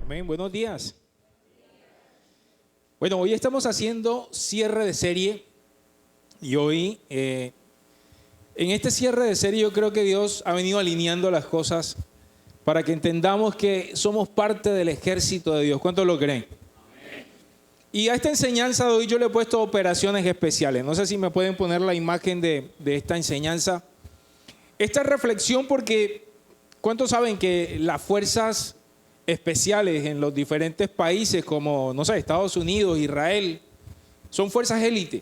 Amén, buenos días. Bueno, hoy estamos haciendo cierre de serie y hoy en este cierre de serie yo creo que Dios ha venido alineando las cosas para que entendamos que somos parte del ejército de Dios. ¿Cuántos lo creen? Amén. Y a esta enseñanza de hoy yo le he puesto operaciones especiales. No sé si me pueden poner la imagen de esta enseñanza. Esta reflexión porque ¿cuántos saben que las fuerzas especiales en los diferentes países como, no sé, Estados Unidos, Israel, son fuerzas élite?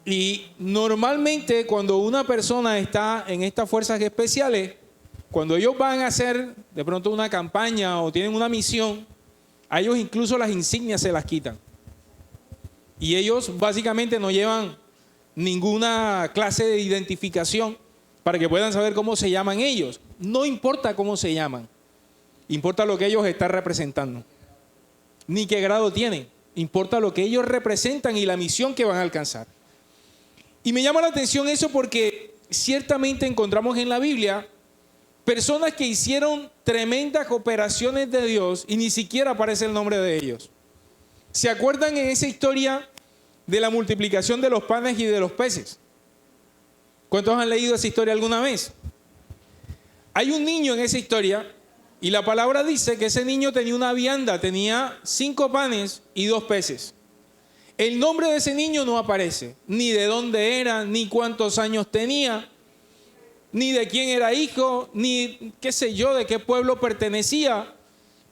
Y normalmente cuando una persona está en estas fuerzas especiales, cuando ellos van a hacer de pronto una campaña o tienen una misión, a ellos incluso las insignias se las quitan. Y ellos básicamente no llevan ninguna clase de identificación para que puedan saber cómo se llaman ellos. No importa cómo se llaman, importa lo que ellos están representando. Ni qué grado tienen, importa lo que ellos representan y la misión que van a alcanzar. Y me llama la atención eso porque ciertamente encontramos en la Biblia personas que hicieron tremendas operaciones de Dios y ni siquiera aparece el nombre de ellos. ¿Se acuerdan en esa historia de la multiplicación de los panes y de los peces? ¿Cuántos han leído esa historia alguna vez? Hay un niño en esa historia y la palabra dice que ese niño tenía una vianda, tenía 5 panes y 2 peces. El nombre de ese niño no aparece, ni de dónde era, ni cuántos años tenía, ni de quién era hijo, ni qué sé yo, de qué pueblo pertenecía.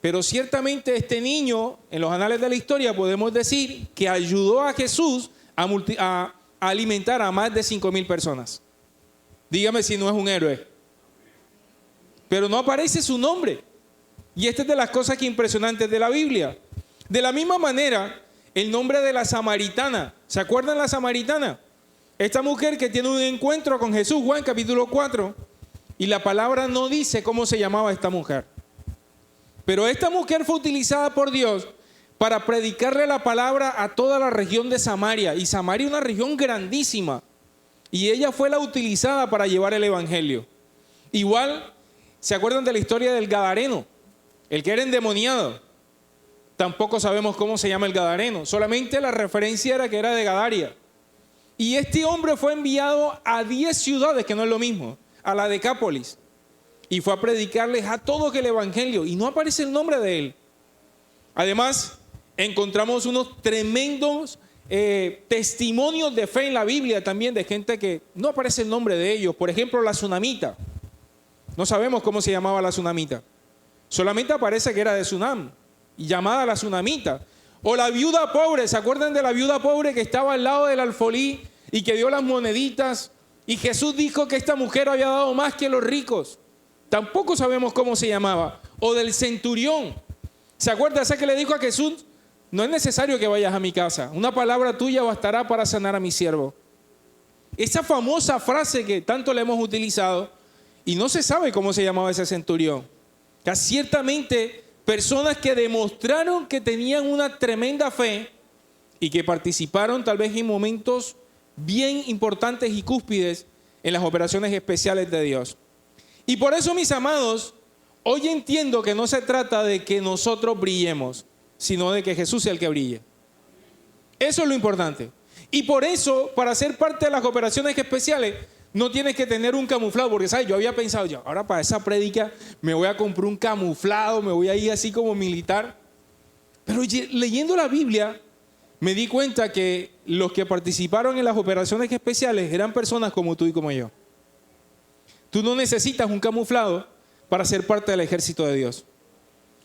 Pero ciertamente este niño, en los anales de la historia, podemos decir que ayudó a Jesús a alimentar a más de 5,000 personas. Dígame si no es un héroe. Pero no aparece su nombre. Y esta es de las cosas que impresionantes de la Biblia. De la misma manera, el nombre de la samaritana. ¿Se acuerdan la samaritana? Esta mujer que tiene un encuentro con Jesús, Juan capítulo 4, y la palabra no dice cómo se llamaba esta mujer. Pero esta mujer fue utilizada por Dios para predicarle la palabra a toda la región de Samaria. Y Samaria es una región grandísima. Y ella fue la utilizada para llevar el evangelio. Igual, ¿se acuerdan de la historia del Gadareno? El que era endemoniado. Tampoco sabemos cómo se llama el Gadareno. Solamente la referencia era que era de Gadaria. Y este hombre fue enviado a 10 ciudades, que no es lo mismo, a la Decápolis. Y fue a predicarles a todos el evangelio. Y no aparece el nombre de él. Además, encontramos unos tremendos testimonios de fe en la Biblia también de gente que no aparece el nombre de ellos. Por ejemplo, la tsunamita. No sabemos cómo se llamaba la tsunamita. Solamente aparece que era de Tsunam, y llamada la tsunamita. O la viuda pobre. ¿Se acuerdan de la viuda pobre que estaba al lado del alfolí y que dio las moneditas? Y Jesús dijo que esta mujer había dado más que los ricos. Tampoco sabemos cómo se llamaba. O del centurión. ¿Se acuerda esa que le dijo a Jesús? No es necesario que vayas a mi casa. Una palabra tuya bastará para sanar a mi siervo. Esa famosa frase que tanto le hemos utilizado y no se sabe cómo se llamaba ese centurión. Que ciertamente personas que demostraron que tenían una tremenda fe y que participaron tal vez en momentos bien importantes y cúspides en las operaciones especiales de Dios. Y por eso, mis amados, hoy entiendo que no se trata de que nosotros brillemos, sino de que Jesús sea el que brille. Eso es lo importante. Y por eso, para ser parte de las operaciones especiales, no tienes que tener un camuflado, porque ¿sabes? Yo había pensado, yo, ahora para esa prédica me voy a comprar un camuflado, me voy a ir así como militar. Pero leyendo la Biblia, me di cuenta que los que participaron en las operaciones especiales eran personas como tú y como yo. Tú no necesitas un camuflado para ser parte del ejército de Dios.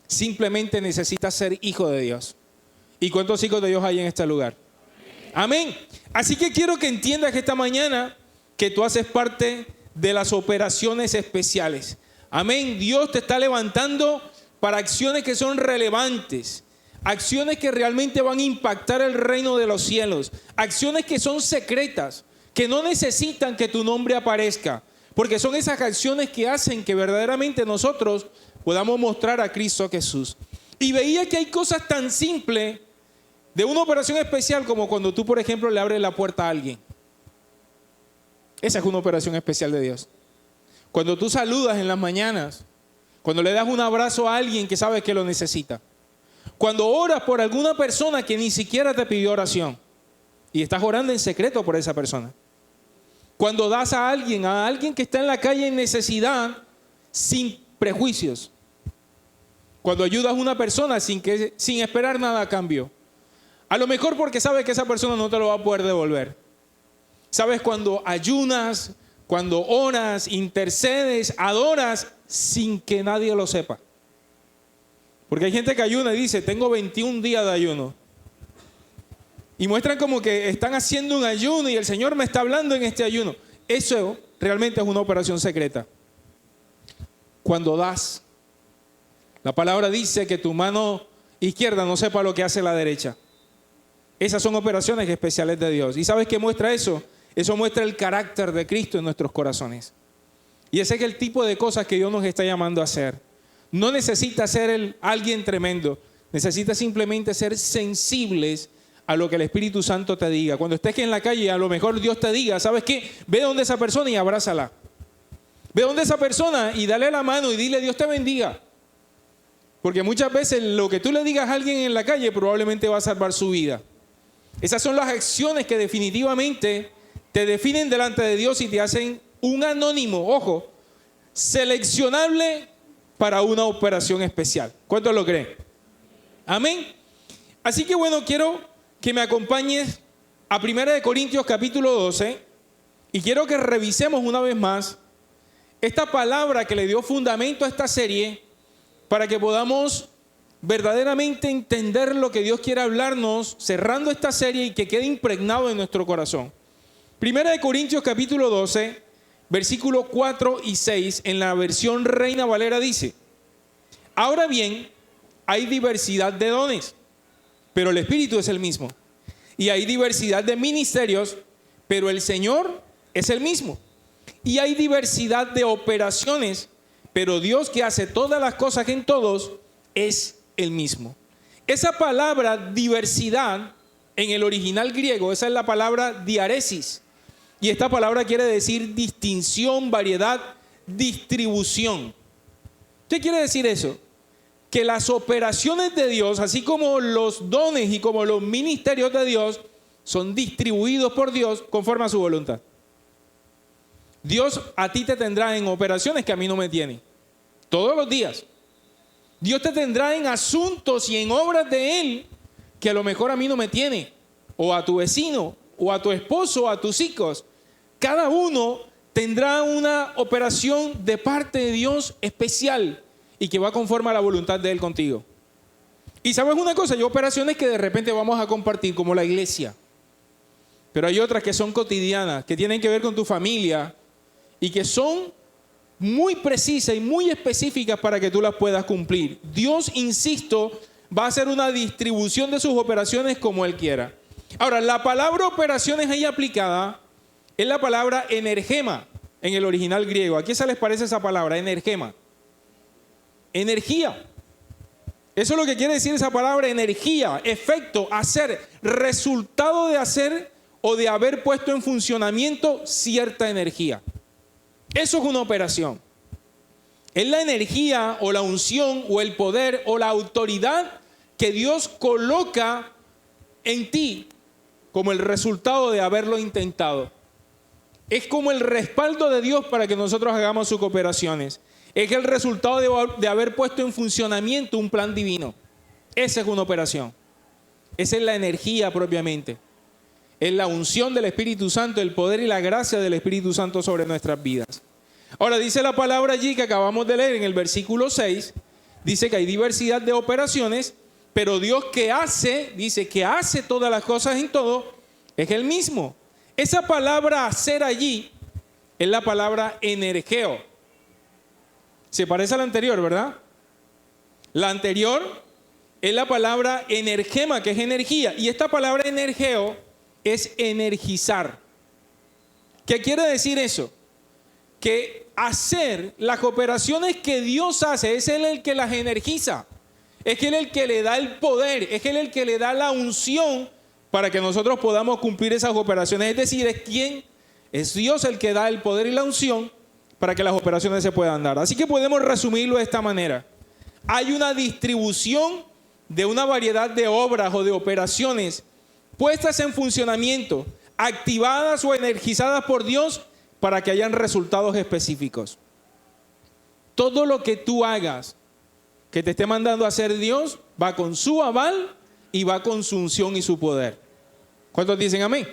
Simplemente necesitas ser hijo de Dios. ¿Y cuántos hijos de Dios hay en este lugar? Amén. Así que quiero que entiendas que esta mañana que tú haces parte de las operaciones especiales. Amén. Dios te está levantando para acciones que son relevantes. Acciones que realmente van a impactar el reino de los cielos. Acciones que son secretas, que no necesitan que tu nombre aparezca. Porque son esas acciones que hacen que verdaderamente nosotros podamos mostrar a Cristo Jesús. Y veía que hay cosas tan simples de una operación especial como cuando tú, por ejemplo, le abres la puerta a alguien. Esa es una operación especial de Dios. Cuando tú saludas en las mañanas, Cuando le das un abrazo a alguien que sabes que lo necesita. Cuando oras por alguna persona que ni siquiera te pidió oración y estás orando en secreto por esa persona. Cuando das a alguien que está en la calle en necesidad, sin prejuicios. Cuando ayudas a una persona sin esperar nada a cambio. A lo mejor porque sabes que esa persona no te lo va a poder devolver. Sabes, cuando ayunas, cuando oras, intercedes, adoras sin que nadie lo sepa. Porque hay gente que ayuna y dice, tengo 21 días de ayuno. Y muestran como que están haciendo un ayuno y el Señor me está hablando en este ayuno. Eso realmente es una operación secreta. Cuando das, la palabra dice que tu mano izquierda no sepa lo que hace la derecha. Esas son operaciones especiales de Dios. ¿Y sabes qué muestra eso? Eso muestra el carácter de Cristo en nuestros corazones. Y ese es el tipo de cosas que Dios nos está llamando a hacer. No necesita ser alguien tremendo. Necesita simplemente ser sensibles a lo que el Espíritu Santo te diga. Cuando estés en la calle, a lo mejor Dios te diga, ¿sabes qué? Ve donde esa persona y abrázala. Ve donde esa persona y dale la mano y dile, Dios te bendiga. Porque muchas veces lo que tú le digas a alguien en la calle probablemente va a salvar su vida. Esas son las acciones que definitivamente te definen delante de Dios y te hacen un anónimo, ojo, seleccionable para una operación especial. ¿Cuántos lo creen? Amén. Así que bueno, quiero que me acompañes a 1 Corintios capítulo 12 y quiero que revisemos una vez más esta palabra que le dio fundamento a esta serie para que podamos verdaderamente entender lo que Dios quiere hablarnos cerrando esta serie y que quede impregnado en nuestro corazón. 1 Corintios capítulo 12, versículos 4 y 6 en la versión Reina Valera dice: ahora bien, hay diversidad de dones, pero el Espíritu es el mismo. Y hay diversidad de ministerios, pero el Señor es el mismo. Y hay diversidad de operaciones, pero Dios, que hace todas las cosas en todos, es el mismo. Esa palabra diversidad en el original griego, esa es la palabra diaresis. Y esta palabra quiere decir distinción, variedad, distribución. ¿Qué quiere decir eso? Que las operaciones de Dios, así como los dones y como los ministerios de Dios, son distribuidos por Dios conforme a su voluntad. Dios a ti te tendrá en operaciones que a mí no me tiene. Todos los días. Dios te tendrá en asuntos y en obras de Él que a lo mejor a mí no me tiene. O a tu vecino, o a tu esposo, o a tus hijos. Cada uno tendrá una operación de parte de Dios especial y que va conforme a la voluntad de Él contigo. Y sabes una cosa, hay operaciones que de repente vamos a compartir como la iglesia. Pero hay otras que son cotidianas, que tienen que ver con tu familia y que son muy precisas y muy específicas para que tú las puedas cumplir. Dios, insisto, va a hacer una distribución de sus operaciones como Él quiera. Ahora, la palabra operaciones ahí aplicada es la palabra energema en el original griego. ¿A qué se les parece esa palabra? Energema. Energía. Eso es lo que quiere decir esa palabra, energía, efecto, hacer, resultado de hacer o de haber puesto en funcionamiento cierta energía. Eso es una operación. Es la energía o la unción o el poder o la autoridad que Dios coloca en ti como el resultado de haberlo intentado. Es como el respaldo de Dios para que nosotros hagamos sus operaciones. Es el resultado de haber puesto en funcionamiento un plan divino. Esa es una operación. Esa es la energía propiamente. Es la unción del Espíritu Santo, el poder y la gracia del Espíritu Santo sobre nuestras vidas. Ahora dice la palabra allí que acabamos de leer en el versículo 6, dice que hay diversidad de operaciones, pero Dios que hace, dice que hace todas las cosas en todo, es el mismo. Esa palabra hacer allí es la palabra energeo. Se parece a la anterior, ¿verdad? La anterior es la palabra energema, que es energía. Y esta palabra energeo es energizar. ¿Qué quiere decir eso? Que hacer las operaciones que Dios hace, es Él el que las energiza. Es Él el que le da el poder, es Él el que le da la unción para que nosotros podamos cumplir esas operaciones. Es decir, ¿es quién? Es Dios el que da el poder y la unción para que las operaciones se puedan dar. Así que podemos resumirlo de esta manera. Hay una distribución de una variedad de obras o de operaciones puestas en funcionamiento, activadas o energizadas por Dios para que hayan resultados específicos. Todo lo que tú hagas que te esté mandando a hacer Dios va con su aval y va con su unción y su poder. ¿Cuántos dicen amén?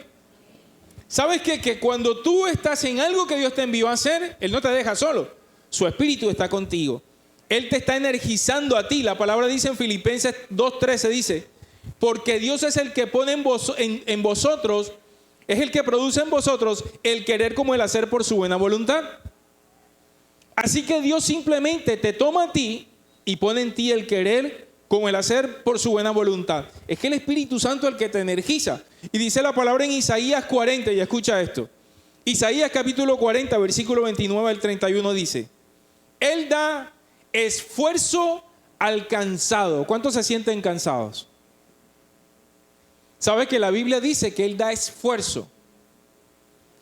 ¿Sabes qué? Que cuando tú estás en algo que Dios te envió a hacer, Él no te deja solo. Su Espíritu está contigo. Él te está energizando a ti. La palabra dice en Filipenses 2:13, dice, porque Dios es el que pone en vosotros, es el que produce en vosotros el querer como el hacer por su buena voluntad. Así que Dios simplemente te toma a ti y pone en ti el querer como el hacer por su buena voluntad. Es que el Espíritu Santo es el que te energiza. Y dice la palabra en Isaías 40, y escucha esto. Isaías capítulo 40, versículo 29 al 31 dice, Él da esfuerzo al cansado. ¿Cuántos se sienten cansados? ¿Sabe que la Biblia dice que Él da esfuerzo?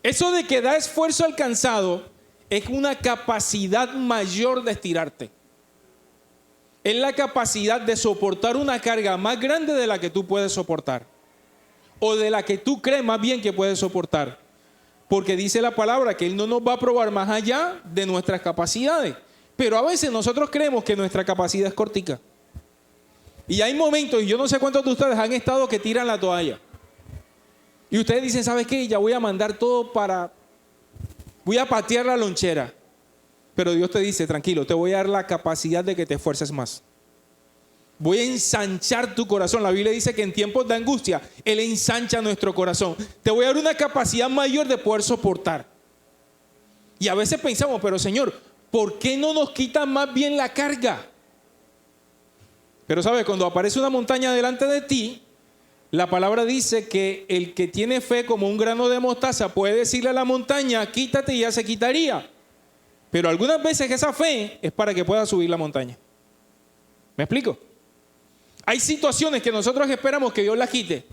Eso de que da esfuerzo al cansado es una capacidad mayor de estirarte. Es la capacidad de soportar una carga más grande de la que tú puedes soportar. O de la que tú crees más bien que puedes soportar. Porque dice la palabra que Él no nos va a probar más allá de nuestras capacidades. Pero a veces nosotros creemos que nuestra capacidad es cortica. Y hay momentos, y yo no sé cuántos de ustedes han estado que tiran la toalla. Y ustedes dicen, ¿sabes qué? Ya voy a mandar todo voy a patear la lonchera. Pero Dios te dice, tranquilo, te voy a dar la capacidad de que te esfuerces más. Voy a ensanchar tu corazón. La Biblia dice que en tiempos de angustia, Él ensancha nuestro corazón. Te voy a dar una capacidad mayor de poder soportar. Y a veces pensamos, pero Señor, ¿por qué no nos quitan más bien la carga? Pero sabes, cuando aparece una montaña delante de ti, la palabra dice que el que tiene fe como un grano de mostaza puede decirle a la montaña, quítate y ya se quitaría. Pero algunas veces esa fe es para que pueda subir la montaña. ¿Me explico? Hay situaciones que nosotros esperamos que Dios las quite.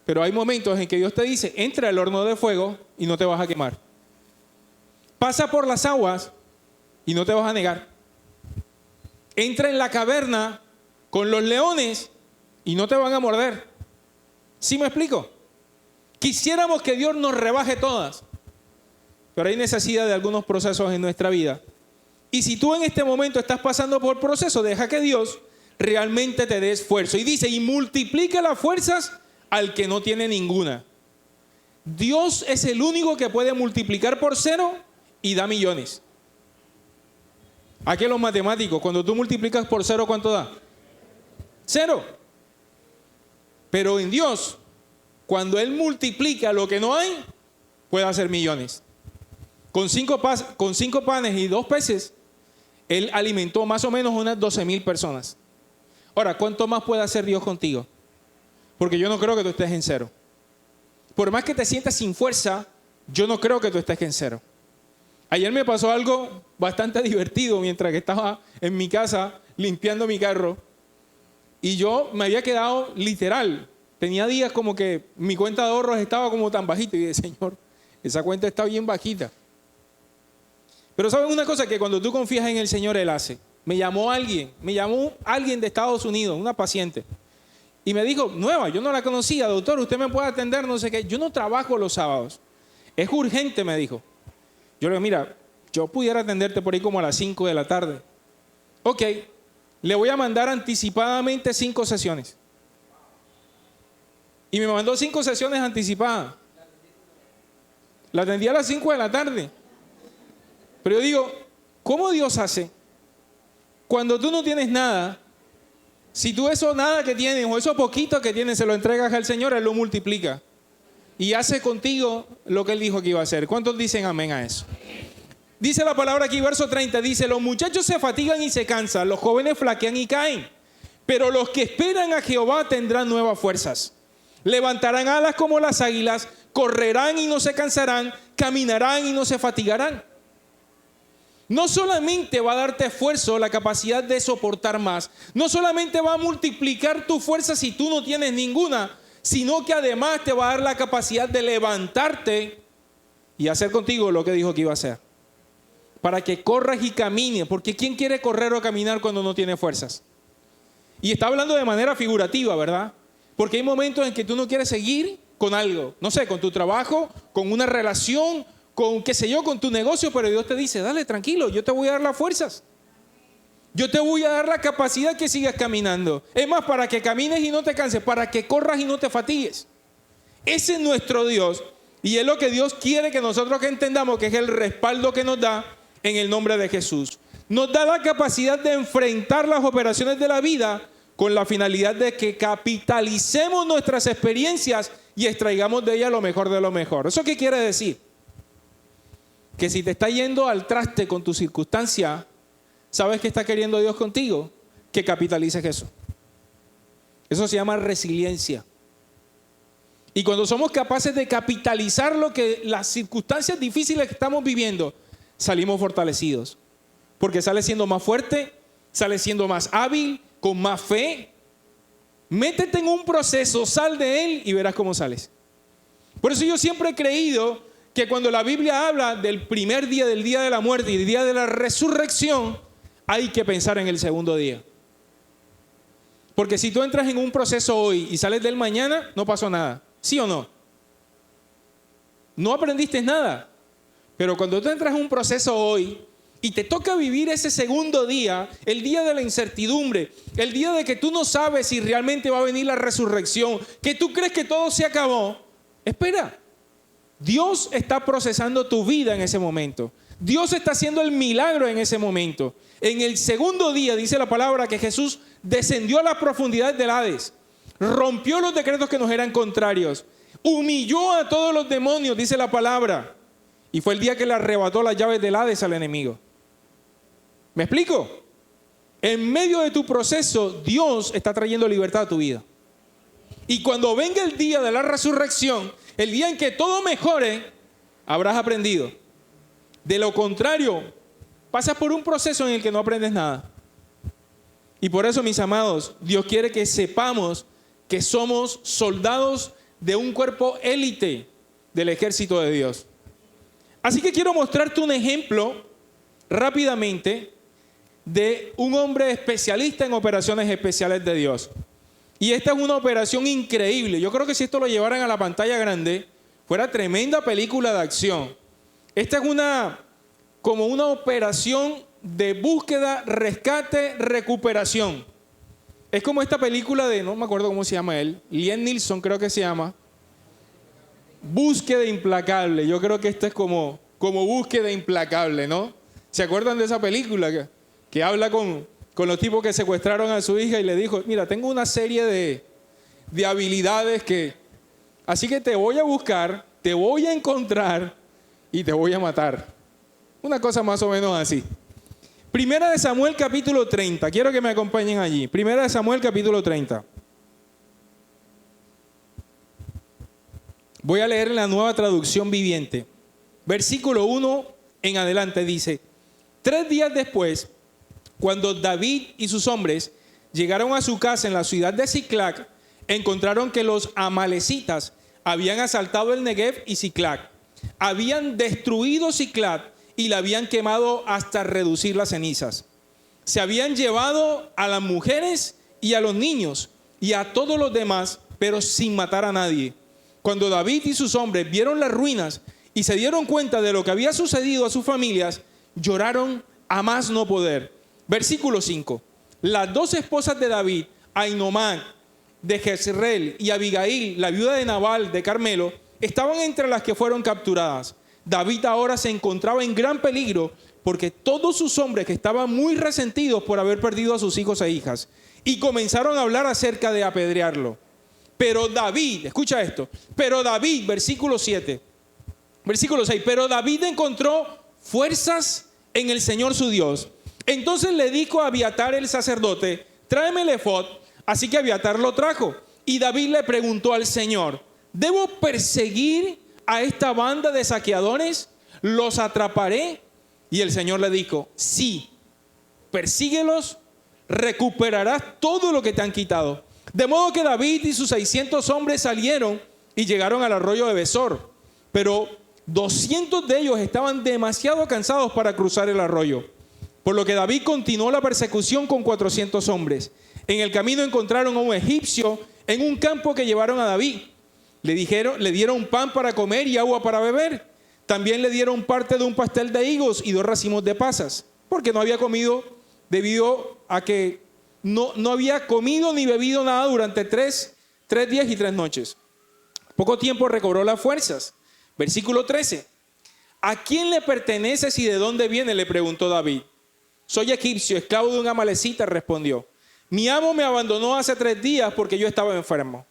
Pero hay momentos en que Dios te dice, entra al horno de fuego y no te vas a quemar. Pasa por las aguas y no te vas a negar. Entra en la caverna con los leones y no te van a morder. ¿Sí me explico? Quisiéramos que Dios nos rebaje todas, pero hay necesidad de algunos procesos en nuestra vida. Y si tú en este momento estás pasando por proceso, deja que Dios realmente te dé esfuerzo. Y dice, y multiplica las fuerzas al que no tiene ninguna. Dios es el único que puede multiplicar por 0 y da millones. Aquí los matemáticos, cuando tú multiplicas por 0, ¿cuánto da? 0. Pero en Dios, cuando Él multiplica lo que no hay, puede hacer millones. Con 5 panes y 2 peces, Él alimentó más o menos unas 12,000 personas. Ahora, ¿cuánto más puede hacer Dios contigo? Porque yo no creo que tú estés en 0. Por más que te sientas sin fuerza, yo no creo que tú estés en 0. Ayer me pasó algo bastante divertido mientras que estaba en mi casa limpiando mi carro. Y yo me había quedado literal. Tenía días como que mi cuenta de ahorros estaba como tan bajita. Y dije, Señor, esa cuenta está bien bajita. Pero ¿saben una cosa? Que cuando tú confías en el Señor, Él hace. Me llamó alguien de Estados Unidos, una paciente. Y me dijo, nueva, yo no la conocía, doctor, usted me puede atender, no sé qué. Yo no trabajo los sábados. Es urgente, me dijo. Yo le digo, mira, yo pudiera atenderte por ahí como a las 5 de la tarde. Ok, le voy a mandar anticipadamente 5 sesiones. Y me mandó 5 sesiones anticipadas. La atendí a las 5 de la tarde. Pero yo digo, ¿cómo Dios hace? Cuando tú no tienes nada, si tú eso nada que tienes o eso poquito que tienes se lo entregas al Señor, Él lo multiplica. Y hace contigo lo que Él dijo que iba a hacer. ¿Cuántos dicen amén a eso? Dice la palabra aquí, verso 30, dice, los muchachos se fatigan y se cansan, los jóvenes flaquean y caen, pero los que esperan a Jehová tendrán nuevas fuerzas. Levantarán alas como las águilas, correrán y no se cansarán, caminarán y no se fatigarán. No solamente va a darte esfuerzo, la capacidad de soportar más, no solamente va a multiplicar tu fuerza si tú no tienes ninguna, sino que además te va a dar la capacidad de levantarte y hacer contigo lo que dijo que iba a hacer. para que corras y camines, porque ¿quién quiere correr o caminar cuando no tiene fuerzas? Y está hablando de manera figurativa, ¿verdad? Porque hay momentos en que tú no quieres seguir con algo, no sé, con tu trabajo, con una relación, con qué sé yo, con tu negocio, pero Dios te dice, dale, tranquilo, yo te voy a dar las fuerzas. Yo te voy a dar la capacidad que sigas caminando. Es más, para que camines y no te canses, para que corras y no te fatigues. Ese es nuestro Dios y es lo que Dios quiere que nosotros que entendamos, que es el respaldo que nos da en el nombre de Jesús. Nos da la capacidad de enfrentar las operaciones de la vida con la finalidad de que capitalicemos nuestras experiencias y extraigamos de ellas lo mejor de lo mejor. ¿Eso qué quiere decir? Que si te está yendo al traste con tu circunstancia, ¿sabes qué está queriendo Dios contigo? Que capitalices eso. Eso se llama resiliencia. Y cuando somos capaces de capitalizar las circunstancias difíciles que estamos viviendo, salimos fortalecidos. Porque sales siendo más fuerte, sales siendo más hábil, con más fe. Métete en un proceso, sal de él y verás cómo sales. Por eso yo siempre he creído que cuando la Biblia habla del primer día, del día de la muerte y del día de la resurrección, hay que pensar en el segundo día. Porque si tú entras en un proceso hoy y sales del mañana, no pasó nada. ¿Sí o no? No aprendiste nada. Pero cuando tú entras en un proceso hoy y te toca vivir ese segundo día, el día de la incertidumbre, el día de que tú no sabes si realmente va a venir la resurrección, que tú crees que todo se acabó, espera. Dios está procesando tu vida en ese momento. Dios está haciendo el milagro en ese momento. En el segundo día dice la palabra que Jesús descendió a las profundidades del Hades, rompió los decretos que nos eran contrarios, humilló a todos los demonios, dice la palabra, y fue el día que le arrebató las llaves del Hades al enemigo. ¿Me explico? En medio de tu proceso, Dios está trayendo libertad a tu vida. Y cuando venga el día de la resurrección, el día en que todo mejore, habrás aprendido. De lo contrario, pasas por un proceso en el que no aprendes nada. Y por eso, mis amados, Dios quiere que sepamos que somos soldados de un cuerpo élite del ejército de Dios. Así que quiero mostrarte un ejemplo rápidamente de un hombre especialista en operaciones especiales de Dios. Y esta es una operación increíble. Yo creo que si esto lo llevaran a la pantalla grande, fuera tremenda película de acción. Esta es como una operación de búsqueda, rescate, recuperación. Es como esta película de, no me acuerdo cómo se llama él, Liam Neeson creo que se llama, Búsqueda Implacable. Yo creo que esto es como Búsqueda Implacable, ¿no? ¿Se acuerdan de esa película que habla con los tipos que secuestraron a su hija y le dijo, mira, tengo una serie de habilidades así que te voy a buscar, te voy a encontrar y te voy a matar? Una cosa más o menos así. Primera de Samuel capítulo 30. Quiero que me acompañen allí. Primera de Samuel capítulo 30. Voy a leer en la Nueva Traducción Viviente. Versículo 1 en adelante dice: 3 días después, cuando David y sus hombres llegaron a su casa en la ciudad de Siclac, encontraron que los amalecitas habían asaltado el Negev y Siclac. Habían destruido Siclac y la habían quemado hasta reducir las cenizas. Se habían llevado a las mujeres y a los niños y a todos los demás, pero sin matar a nadie. Cuando David y sus hombres vieron las ruinas y se dieron cuenta de lo que había sucedido a sus familias, lloraron a más no poder. Versículo 5. Las 2 esposas de David, Ainomac de Jezreel y Abigail, la viuda de Nabal de Carmelo, estaban entre las que fueron capturadas. David ahora se encontraba en gran peligro porque todos sus hombres que estaban muy resentidos por haber perdido a sus hijos e hijas y comenzaron a hablar acerca de apedrearlo. Pero David, escucha esto, pero David, versículo 7, versículo 6, pero David encontró fuerzas en el Señor su Dios. Entonces le dijo a Abiatar el sacerdote, tráeme el efod. Así que Abiatar lo trajo. Y David le preguntó al Señor, ¿debo perseguir a esta banda de saqueadores? ¿Los atraparé? Y el Señor le dijo, sí, persíguelos, recuperarás todo lo que te han quitado. De modo que David y sus 600 hombres salieron y llegaron al arroyo de Besor. Pero 200 de ellos estaban demasiado cansados para cruzar el arroyo, por lo que David continuó la persecución con 400 hombres. En el camino encontraron a un egipcio en un campo que llevaron a David. Le dieron pan para comer y agua para beber. También le dieron parte de un pastel de higos y 2 racimos de pasas, porque no había comido debido a que no había comido ni bebido nada durante 3 días y 3 noches. Poco tiempo recobró las fuerzas. Versículo 13. ¿A quién le perteneces y de dónde viene?, le preguntó David. Soy egipcio, esclavo de un amalecita, respondió. Mi amo me abandonó hace 3 días porque yo estaba enfermo.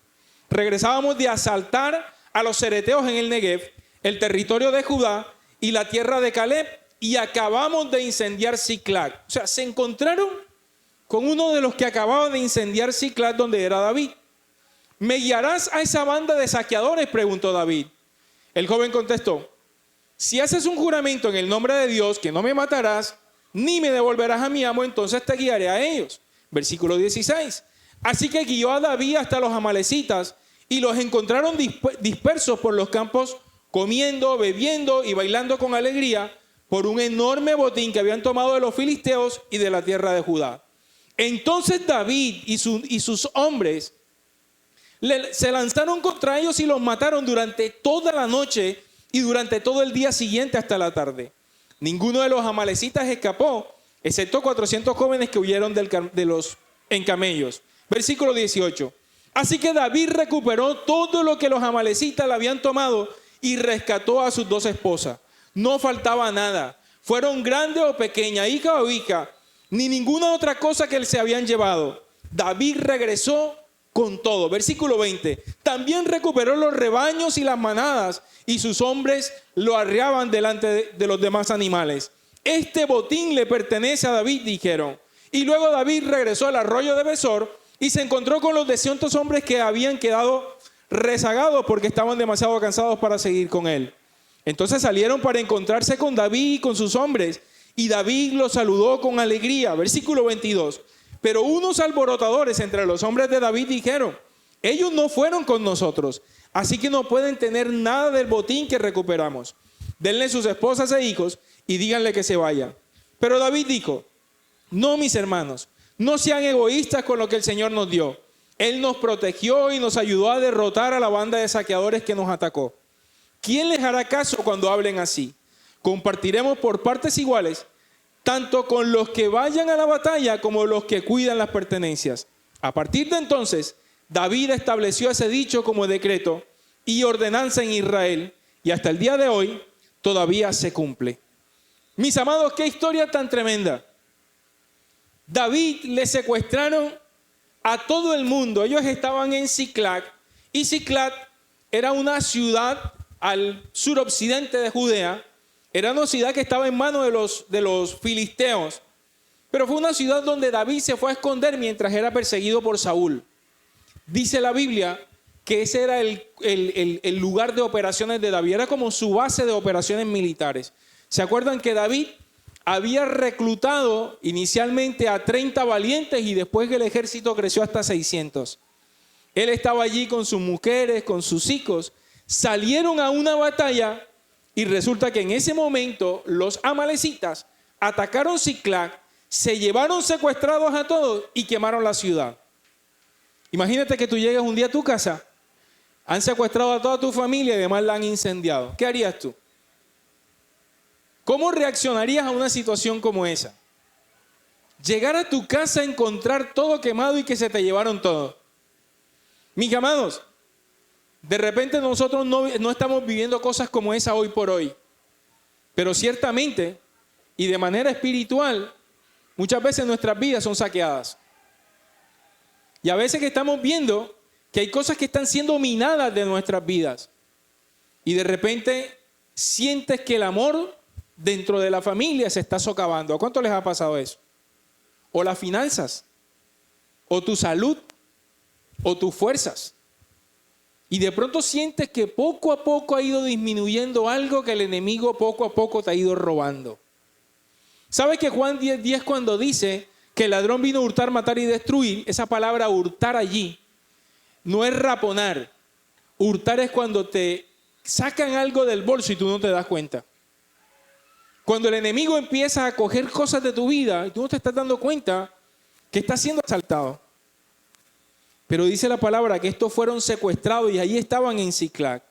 Regresábamos de asaltar a los cereteos en el Negev, el territorio de Judá y la tierra de Caleb, y acabamos de incendiar Siclag. O sea, se encontraron con uno de los que acababa de incendiar Siclag, donde era David. ¿Me guiarás a esa banda de saqueadores?, preguntó David. El joven contestó, si haces un juramento en el nombre de Dios que no me matarás, ni me devolverás a mi amo, entonces te guiaré a ellos. Versículo 16. Así que guió a David hasta los amalecitas y los encontraron dispersos por los campos, comiendo, bebiendo y bailando con alegría por un enorme botín que habían tomado de los filisteos y de la tierra de Judá. Entonces David y sus hombres se lanzaron contra ellos y los mataron durante toda la noche y durante todo el día siguiente hasta la tarde. Ninguno de los amalecitas escapó, excepto 400 jóvenes que huyeron en camellos. Versículo 18. Así que David recuperó todo lo que los amalecitas le habían tomado y rescató a sus 2 esposas. No faltaba nada. Fueron grande o pequeña, hija o hija, ni ninguna otra cosa que se habían llevado. David regresó con todo. Versículo 20. También recuperó los rebaños y las manadas, y sus hombres lo arreaban delante de los demás animales. Este botín le pertenece a David, dijeron. Y luego David regresó al arroyo de Besor y se encontró con los 200 hombres que habían quedado rezagados porque estaban demasiado cansados para seguir con él. Entonces salieron para encontrarse con David y con sus hombres, y David los saludó con alegría. Versículo 22. Pero unos alborotadores entre los hombres de David dijeron, ellos no fueron con nosotros, así que no pueden tener nada del botín que recuperamos. Denle sus esposas e hijos y díganle que se vaya. Pero David dijo, no, mis hermanos, no sean egoístas con lo que el Señor nos dio. Él nos protegió y nos ayudó a derrotar a la banda de saqueadores que nos atacó. ¿Quién les hará caso cuando hablen así? Compartiremos por partes iguales, tanto con los que vayan a la batalla como los que cuidan las pertenencias. A partir de entonces, David estableció ese dicho como decreto y ordenanza en Israel, y hasta el día de hoy todavía se cumple. Mis amados, qué historia tan tremenda. David le secuestraron a todo el mundo. Ellos estaban en Siclag, y Siclag era una ciudad al suroccidente de Judea. Era una ciudad que estaba en manos de los filisteos, pero fue una ciudad donde David se fue a esconder mientras era perseguido por Saúl. Dice la Biblia que ese era el lugar de operaciones de David, era como su base de operaciones militares. ¿Se acuerdan que David había reclutado inicialmente a 30 valientes y después que el ejército creció hasta 600? Él estaba allí con sus mujeres, con sus hijos, salieron a una batalla. Y resulta que en ese momento los amalecitas atacaron Siclag, se llevaron secuestrados a todos y quemaron la ciudad. Imagínate que tú llegas un día a tu casa, han secuestrado a toda tu familia y además la han incendiado. ¿Qué harías tú? ¿Cómo reaccionarías a una situación como esa? Llegar a tu casa a encontrar todo quemado y que se te llevaron todo. Mis amados, de repente nosotros no estamos viviendo cosas como esa hoy por hoy, pero ciertamente y de manera espiritual muchas veces nuestras vidas son saqueadas. Y a veces que estamos viendo que hay cosas que están siendo minadas de nuestras vidas y de repente sientes que el amor dentro de la familia se está socavando. ¿A cuánto les ha pasado eso? O las finanzas, o tu salud, o tus fuerzas. Y de pronto sientes que poco a poco ha ido disminuyendo algo que el enemigo poco a poco te ha ido robando. ¿Sabes que Juan 10:10 cuando dice que el ladrón vino a hurtar, matar y destruir? Esa palabra hurtar allí no es raponar. Hurtar es cuando te sacan algo del bolso y tú no te das cuenta. Cuando el enemigo empieza a coger cosas de tu vida y tú no te estás dando cuenta que está siendo asaltado. Pero dice la palabra que estos fueron secuestrados y allí estaban en Siclag.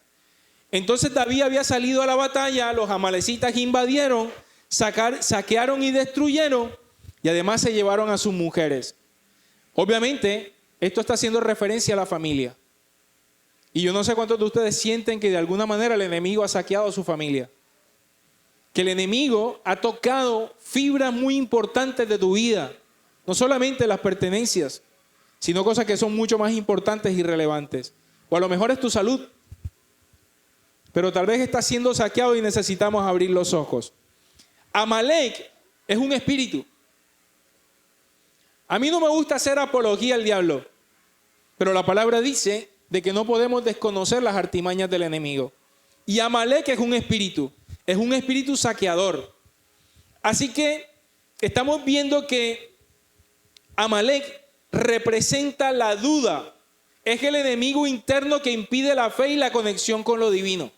Entonces David había salido a la batalla, los amalecitas invadieron, saquearon y destruyeron y además se llevaron a sus mujeres. Obviamente, esto está haciendo referencia a la familia. Y yo no sé cuántos de ustedes sienten que de alguna manera el enemigo ha saqueado a su familia. Que el enemigo ha tocado fibras muy importantes de tu vida. No solamente las pertenencias, sino cosas que son mucho más importantes y relevantes. O a lo mejor es tu salud. Pero tal vez está siendo saqueado y necesitamos abrir los ojos. Amalek es un espíritu. A mí no me gusta hacer apología al diablo, pero la palabra dice de que no podemos desconocer las artimañas del enemigo. Y Amalek es un espíritu saqueador. Así que estamos viendo que Amalek representa la duda. Es el enemigo interno que impide la fe y la conexión con lo divino.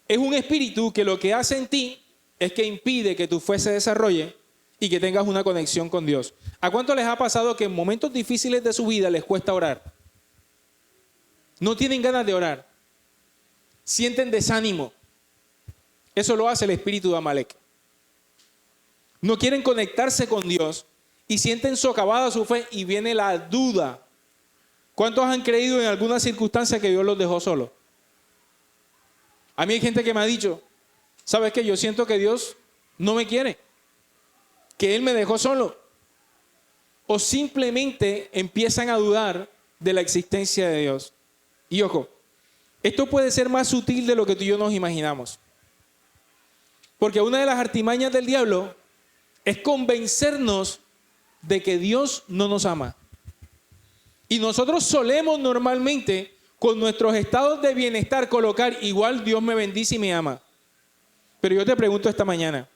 Es un espíritu que lo que hace en ti es que impide que tu fe se desarrolle y que tengas una conexión con Dios. ¿A cuánto les ha pasado que en momentos difíciles de su vida les cuesta orar? No tienen ganas de orar. Sienten desánimo. Eso lo hace el espíritu de Amalek. No quieren conectarse con Dios y sienten socavada su fe y viene la duda. ¿Cuántos han creído en alguna circunstancia que Dios los dejó solos? A mí hay gente que me ha dicho, ¿sabes qué? Yo siento que Dios no me quiere, que Él me dejó solo. O simplemente empiezan a dudar de la existencia de Dios. Y ojo, esto puede ser más sutil de lo que tú y yo nos imaginamos. Porque una de las artimañas del diablo es convencernos de que Dios no nos ama. Y nosotros solemos normalmente con nuestros estados de bienestar colocar igual Dios me bendice y me ama. Pero yo te pregunto esta mañana,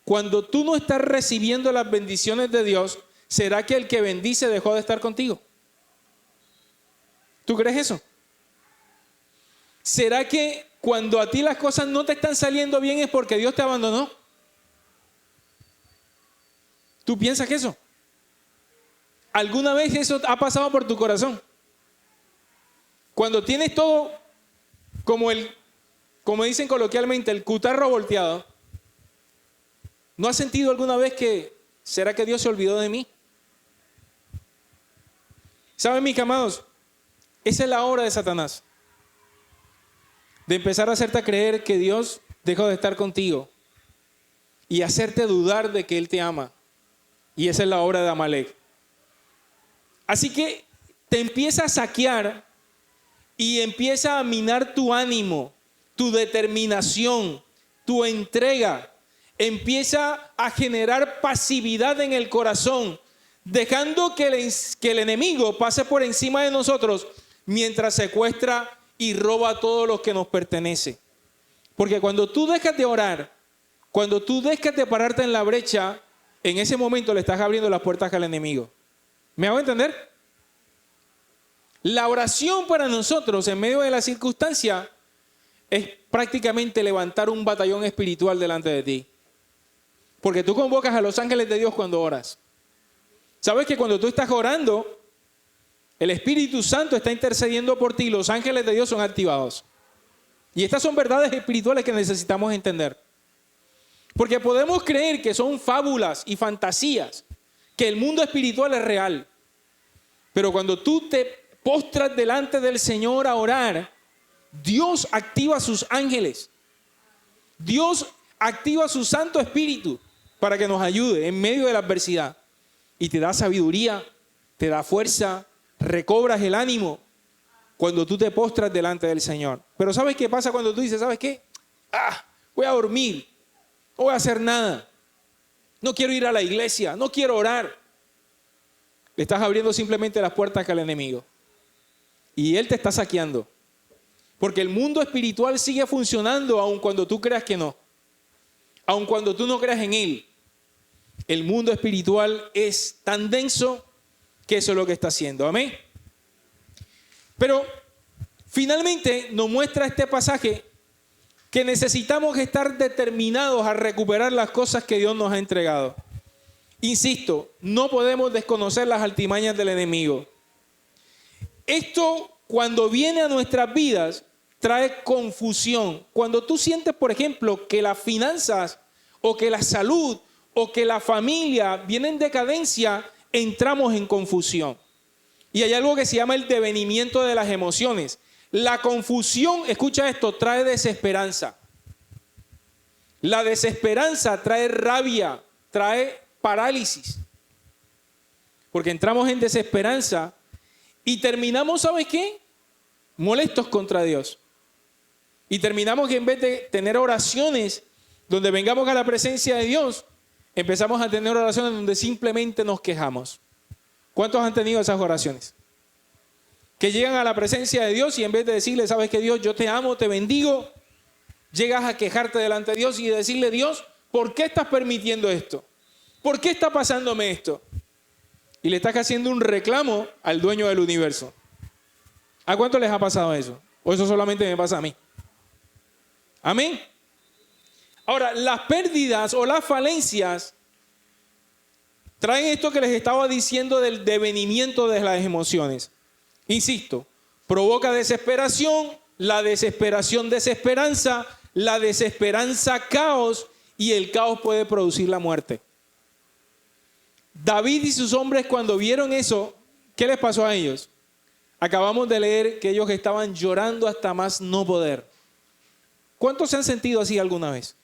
cuando tú no estás recibiendo las bendiciones de Dios, ¿será que el que bendice dejó de estar contigo? ¿Tú crees eso? ¿Será que cuando a ti las cosas no te están saliendo bien es porque Dios te abandonó? ¿Tú piensas que eso? ¿Alguna vez eso ha pasado por tu corazón? Cuando tienes todo como dicen coloquialmente, el cutarro volteado, ¿no has sentido alguna vez que será que Dios se olvidó de mí? ¿Saben, mis amados? Esa es la obra de Satanás. De empezar a hacerte creer que Dios dejó de estar contigo y hacerte dudar de que Él te ama. Y esa es la obra de Amalek. Así que te empieza a saquear y empieza a minar tu ánimo, tu determinación, tu entrega. Empieza a generar pasividad en el corazón, dejando que el enemigo pase por encima de nosotros mientras secuestra y roba todo lo que nos pertenece. Porque cuando tú dejas de orar, cuando tú dejas de pararte en la brecha, en ese momento le estás abriendo las puertas al enemigo. ¿Me hago entender? La oración para nosotros en medio de la circunstancia es prácticamente levantar un batallón espiritual delante de ti. Porque tú convocas a los ángeles de Dios cuando oras. ¿Sabes que cuando tú estás orando, el Espíritu Santo está intercediendo por ti y los ángeles de Dios son activados? Y estas son verdades espirituales que necesitamos entender. Porque podemos creer que son fábulas y fantasías, que el mundo espiritual es real. Pero cuando tú te postras delante del Señor a orar, Dios activa sus ángeles. Dios activa su Santo Espíritu para que nos ayude en medio de la adversidad. Y te da sabiduría, te da fuerza, recobras el ánimo cuando tú te postras delante del Señor. Pero ¿sabes qué pasa cuando tú dices, ¿sabes qué? Voy a dormir, no voy a hacer nada. No quiero ir a la iglesia, no quiero orar. Le estás abriendo simplemente las puertas al enemigo. Y él te está saqueando. Porque el mundo espiritual sigue funcionando aun cuando tú creas que no. Aun cuando tú no creas en él. El mundo espiritual es tan denso que eso es lo que está haciendo. Amén. Pero Finalmente nos muestra este pasaje que necesitamos estar determinados a recuperar las cosas que Dios nos ha entregado. Insisto, no podemos desconocer las artimañas del enemigo. Esto, cuando viene a nuestras vidas, trae confusión. Cuando tú sientes, por ejemplo, que las finanzas o que la salud o que la familia viene en decadencia, entramos en confusión. Y hay algo que se llama el devenimiento de las emociones. La confusión, escucha esto, trae desesperanza. La desesperanza trae rabia, trae parálisis. Porque entramos en desesperanza y terminamos, ¿sabes qué? Molestos contra Dios. Y terminamos que en vez de tener oraciones donde vengamos a la presencia de Dios, empezamos a tener oraciones donde simplemente nos quejamos. ¿Cuántos han tenido esas oraciones? Que llegan a la presencia de Dios y en vez de decirle, ¿sabes qué, Dios? Yo te amo, te bendigo. Llegas a quejarte delante de Dios y decirle, Dios, ¿por qué estás permitiendo esto? ¿Por qué está pasándome esto? Y le estás haciendo un reclamo al dueño del universo. ¿A cuánto les ha pasado eso? ¿O eso solamente me pasa a mí? Amén. Ahora, las pérdidas o las falencias traen esto que les estaba diciendo del devenimiento de las emociones. Insisto, provoca desesperación, la desesperación desesperanza, la desesperanza caos y el caos puede producir la muerte. David y sus hombres cuando vieron eso, ¿qué les pasó a ellos? Acabamos de leer que ellos estaban llorando hasta más no poder. ¿Cuántos se han sentido así alguna vez?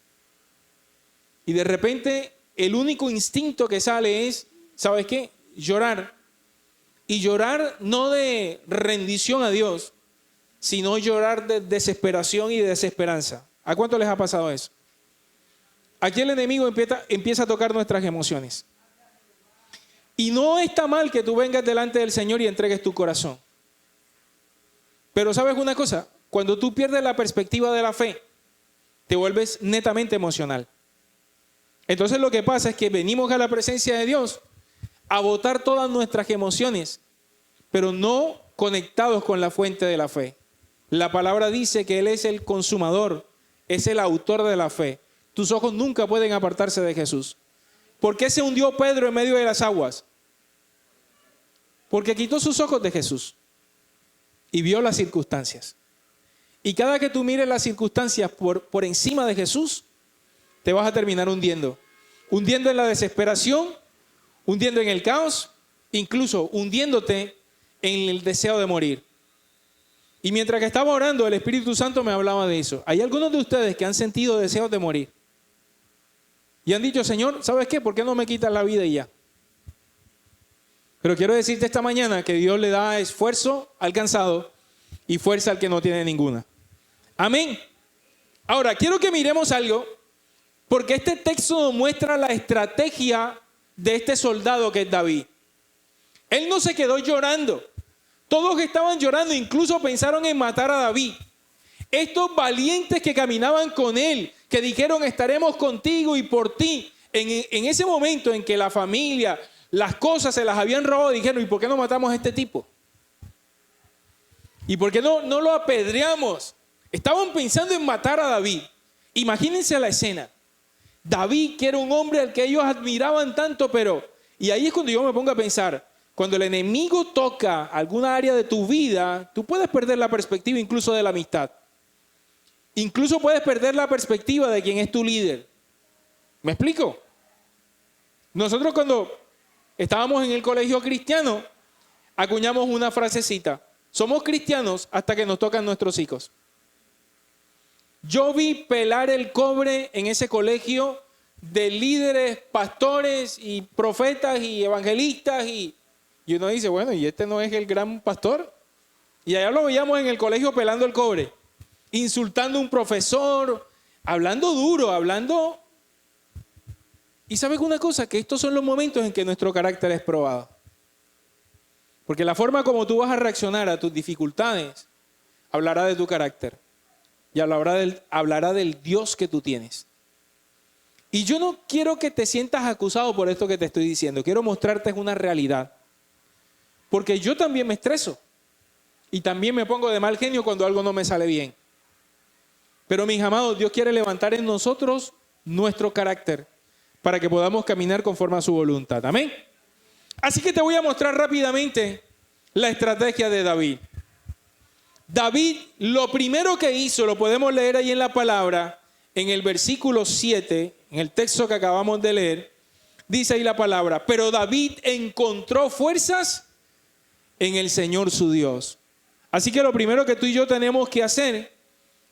Y de repente el único instinto que sale es, ¿sabes qué? Llorar. Y llorar no de rendición a Dios, sino llorar de desesperación y de desesperanza. ¿A cuánto les ha pasado eso? Aquí el enemigo empieza a tocar nuestras emociones. Y no está mal que tú vengas delante del Señor y entregues tu corazón. Pero ¿sabes una cosa? Cuando tú pierdes la perspectiva de la fe, te vuelves netamente emocional. Entonces lo que pasa es que venimos a la presencia de Dios a botar todas nuestras emociones, pero no conectados con la fuente de la fe. La palabra dice que Él es el consumador, es el autor de la fe. Tus ojos nunca pueden apartarse de Jesús. ¿Por qué se hundió Pedro en medio de las aguas? Porque quitó sus ojos de Jesús y vio las circunstancias. Y cada que tú mires las circunstancias por encima de Jesús, te vas a terminar hundiendo. Hundiendo en la desesperación, hundiendo en el caos, incluso hundiéndote en el deseo de morir. Y mientras que estaba orando, el Espíritu Santo me hablaba de eso. Hay algunos de ustedes que han sentido deseos de morir. Y han dicho, Señor, ¿sabes qué? ¿Por qué no me quitas la vida y ya? Pero quiero decirte esta mañana que Dios le da esfuerzo al cansado y fuerza al que no tiene ninguna. Amén. Ahora, quiero que miremos algo, porque este texto nos muestra la estrategia de este soldado que es David. Él no se quedó llorando. Todos estaban llorando, incluso pensaron en matar a David. Estos valientes que caminaban con él, que dijeron estaremos contigo y por ti, en ese momento en que la familia, las cosas se las habían robado, dijeron, ¿y por qué no matamos a este tipo? ¿Y por qué no lo apedreamos? Estaban pensando en matar a David. Imagínense la escena. David, que era un hombre al que ellos admiraban tanto, pero... Y ahí es cuando yo me pongo a pensar, cuando el enemigo toca alguna área de tu vida, tú puedes perder la perspectiva incluso de la amistad. Incluso puedes perder la perspectiva de quién es tu líder. ¿Me explico? Nosotros cuando estábamos en el colegio cristiano, acuñamos una frasecita. Somos cristianos hasta que nos tocan nuestros hijos. Yo vi pelar el cobre en ese colegio de líderes, pastores y profetas y evangelistas y uno dice, bueno, ¿y este no es el gran pastor? Y allá lo veíamos en el colegio pelando el cobre, insultando a un profesor, hablando duro, hablando... Y ¿sabes una cosa? Que estos son los momentos en que nuestro carácter es probado. Porque la forma como tú vas a reaccionar a tus dificultades hablará de tu carácter. Y hablará del Dios que tú tienes. Y yo no quiero que te sientas acusado por esto que te estoy diciendo. Quiero mostrarte una realidad. Porque yo también me estreso. Y también me pongo de mal genio cuando algo no me sale bien. Pero mis amados, Dios quiere levantar en nosotros nuestro carácter para que podamos caminar conforme a su voluntad. Amén. Así que te voy a mostrar rápidamente la estrategia de David. David, lo primero que hizo, lo podemos leer ahí en la palabra, en el versículo 7, en el texto que acabamos de leer, dice ahí la palabra: pero David encontró fuerzas en el Señor su Dios. Así que lo primero que tú y yo tenemos que hacer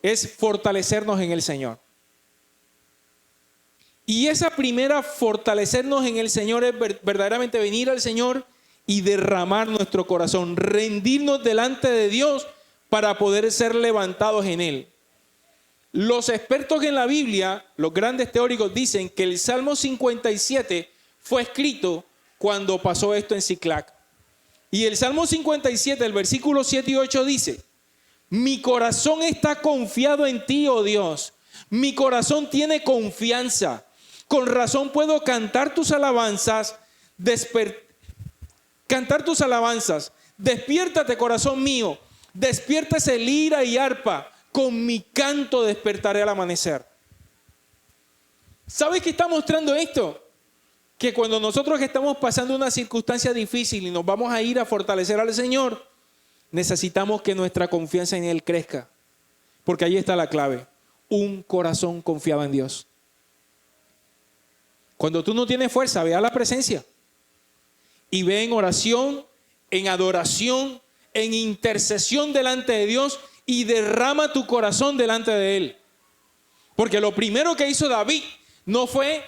es fortalecernos en el Señor. Y esa primera, fortalecernos en el Señor, es verdaderamente venir al Señor y derramar nuestro corazón, rendirnos delante de Dios para poder ser levantados en Él. Los expertos en la Biblia, los grandes teóricos, dicen que el Salmo 57 fue escrito cuando pasó esto en Siclac. Y el Salmo 57, el versículo 7 y 8 dice: mi corazón está confiado en ti, oh Dios. Mi corazón tiene confianza. Con razón puedo cantar tus alabanzas. Cantar tus alabanzas. Despiértate, corazón mío. Despiértese lira y arpa. Con mi canto despertaré al amanecer. ¿Sabes qué está mostrando esto? Que cuando nosotros estamos pasando una circunstancia difícil y nos vamos a ir a fortalecer al Señor, necesitamos que nuestra confianza en Él crezca. Porque ahí está la clave. Un corazón confiado en Dios. Cuando tú no tienes fuerza, ve a la presencia. Y ve en oración, en adoración, en intercesión delante de Dios y derrama tu corazón delante de Él. Porque lo primero que hizo David no fue,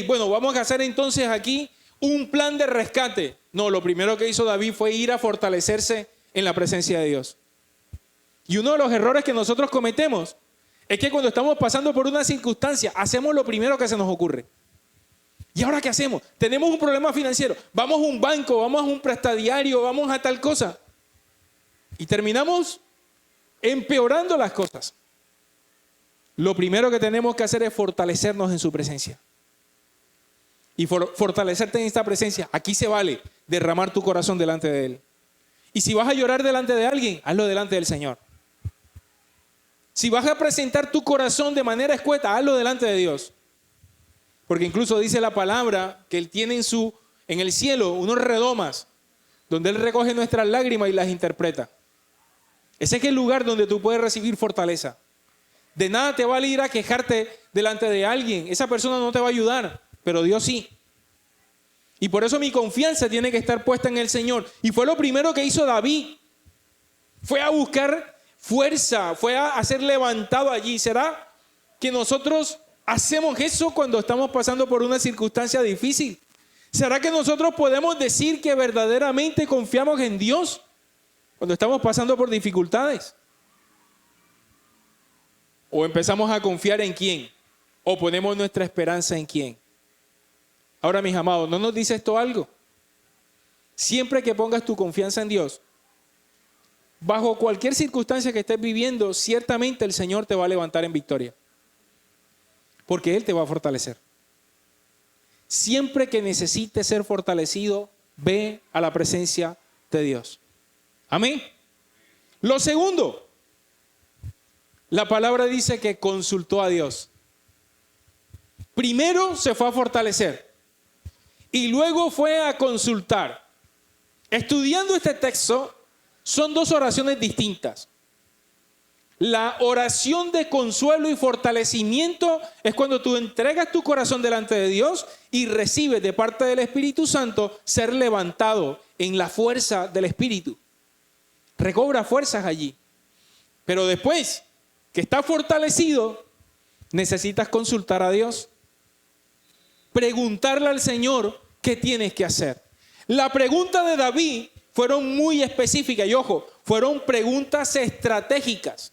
bueno, vamos a hacer entonces aquí un plan de rescate. No, lo primero que hizo David fue ir a fortalecerse en la presencia de Dios. Y uno de los errores que nosotros cometemos es que cuando estamos pasando por una circunstancia, hacemos lo primero que se nos ocurre. ¿Y ahora qué hacemos? Tenemos un problema financiero. Vamos a un banco, vamos a un prestadiario, vamos a tal cosa. Y terminamos empeorando las cosas. Lo primero que tenemos que hacer es fortalecernos en su presencia. Y fortalecerte en esta presencia, aquí se vale derramar tu corazón delante de Él. Y si vas a llorar delante de alguien, hazlo delante del Señor. Si vas a presentar tu corazón de manera escueta, hazlo delante de Dios. Porque incluso dice la palabra que Él tiene en el cielo unos redomas donde Él recoge nuestras lágrimas y las interpreta. Ese es el lugar donde tú puedes recibir fortaleza. De nada te vale ir a quejarte delante de alguien. Esa persona no te va a ayudar, pero Dios sí. Y por eso mi confianza tiene que estar puesta en el Señor. Y fue lo primero que hizo David. Fue a buscar fuerza, fue a ser levantado allí. ¿Será que nosotros hacemos eso cuando estamos pasando por una circunstancia difícil? ¿Será que nosotros podemos decir que verdaderamente confiamos en Dios cuando estamos pasando por dificultades? ¿O empezamos a confiar en quién? ¿O ponemos nuestra esperanza en quién? Ahora, mis amados, ¿no nos dice esto algo? Siempre que pongas tu confianza en Dios, bajo cualquier circunstancia que estés viviendo, ciertamente el Señor te va a levantar en victoria. Porque Él te va a fortalecer. Siempre que necesites ser fortalecido, ve a la presencia de Dios. Amén. Lo segundo, la palabra dice que consultó a Dios. Primero se fue a fortalecer y luego fue a consultar. Estudiando este texto, son dos oraciones distintas. La oración de consuelo y fortalecimiento es cuando tú entregas tu corazón delante de Dios y recibes de parte del Espíritu Santo ser levantado en la fuerza del Espíritu. Recobra fuerzas allí. Pero después que estás fortalecido, necesitas consultar a Dios. Preguntarle al Señor qué tienes que hacer. La pregunta de David fueron muy específicas y ojo, fueron preguntas estratégicas.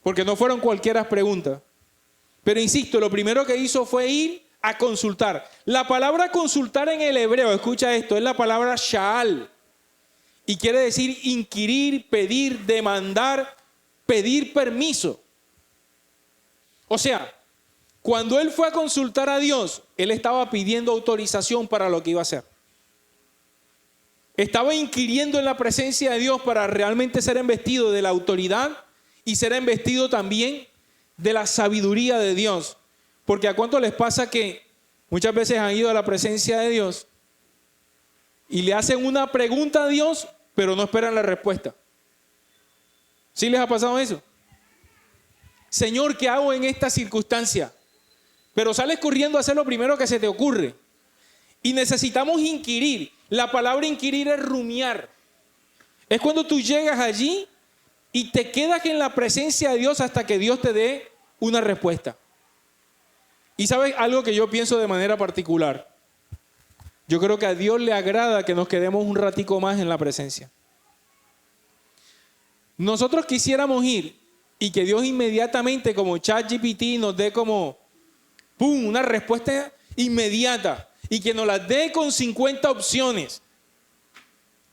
Porque no fueron cualquiera preguntas. Pero insisto, lo primero que hizo fue ir a consultar. La palabra consultar en el hebreo, escucha esto, es la palabra sha'al. Y quiere decir inquirir, pedir, demandar, pedir permiso. O sea, cuando él fue a consultar a Dios, él estaba pidiendo autorización para lo que iba a hacer. estaba inquiriendo en la presencia de Dios para realmente ser embestido de la autoridad y ser embestido también de la sabiduría de Dios. Porque ¿a cuánto les pasa que muchas veces han ido a la presencia de Dios y le hacen una pregunta a Dios, pero no esperan la respuesta? ¿Sí les ha pasado eso? Señor, ¿qué hago en esta circunstancia? Pero sales corriendo a hacer lo primero que se te ocurre. Y necesitamos inquirir. La palabra inquirir es rumiar. Es cuando tú llegas allí y te quedas en la presencia de Dios hasta que Dios te dé una respuesta. Y ¿sabes algo que yo pienso de manera particular? Yo creo que a Dios le agrada que nos quedemos un ratico más en la presencia. Nosotros quisiéramos ir y que Dios inmediatamente, como ChatGPT, nos dé como ¡pum!, una respuesta inmediata y que nos la dé con 50 opciones.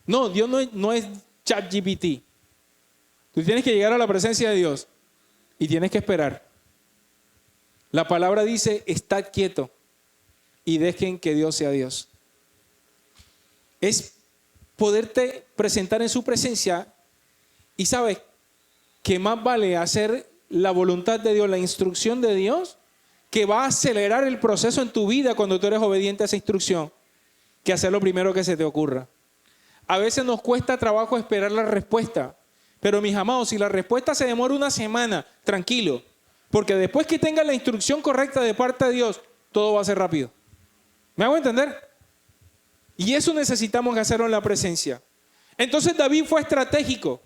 No, Dios no es ChatGPT. Tú tienes que llegar a la presencia de Dios y tienes que esperar. La palabra dice, estad quieto y dejen que Dios sea Dios. Es poderte presentar en su presencia y sabes que más vale hacer la voluntad de Dios, la instrucción de Dios, que va a acelerar el proceso en tu vida cuando tú eres obediente a esa instrucción, que hacer lo primero que se te ocurra. A veces nos cuesta trabajo esperar la respuesta, pero mis amados, si la respuesta se demora una semana, tranquilo, porque después que tengas la instrucción correcta de parte de Dios, todo va a ser rápido. ¿Me hago entender? Y eso necesitamos hacerlo en la presencia. Entonces David fue estratégico,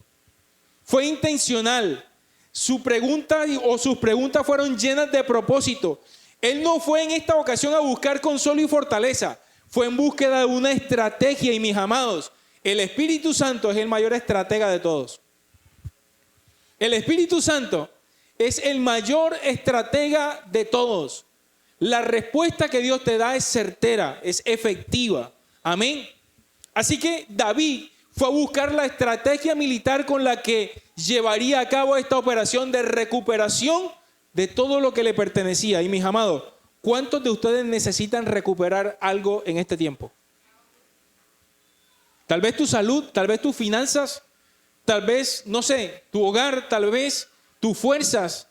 fue intencional. Su pregunta o sus preguntas fueron llenas de propósito. Él no fue en esta ocasión a buscar consuelo y fortaleza, fue en búsqueda de una estrategia. Y mis amados, el Espíritu Santo es el mayor estratega de todos. El Espíritu Santo es el mayor estratega de todos. La respuesta que Dios te da es certera, es efectiva. Amén. Así que David fue a buscar la estrategia militar con la que llevaría a cabo esta operación de recuperación de todo lo que le pertenecía. Y mis amados, ¿cuántos de ustedes necesitan recuperar algo en este tiempo? Tal vez tu salud, tal vez tus finanzas, tal vez, no sé, tu hogar, tal vez tus fuerzas,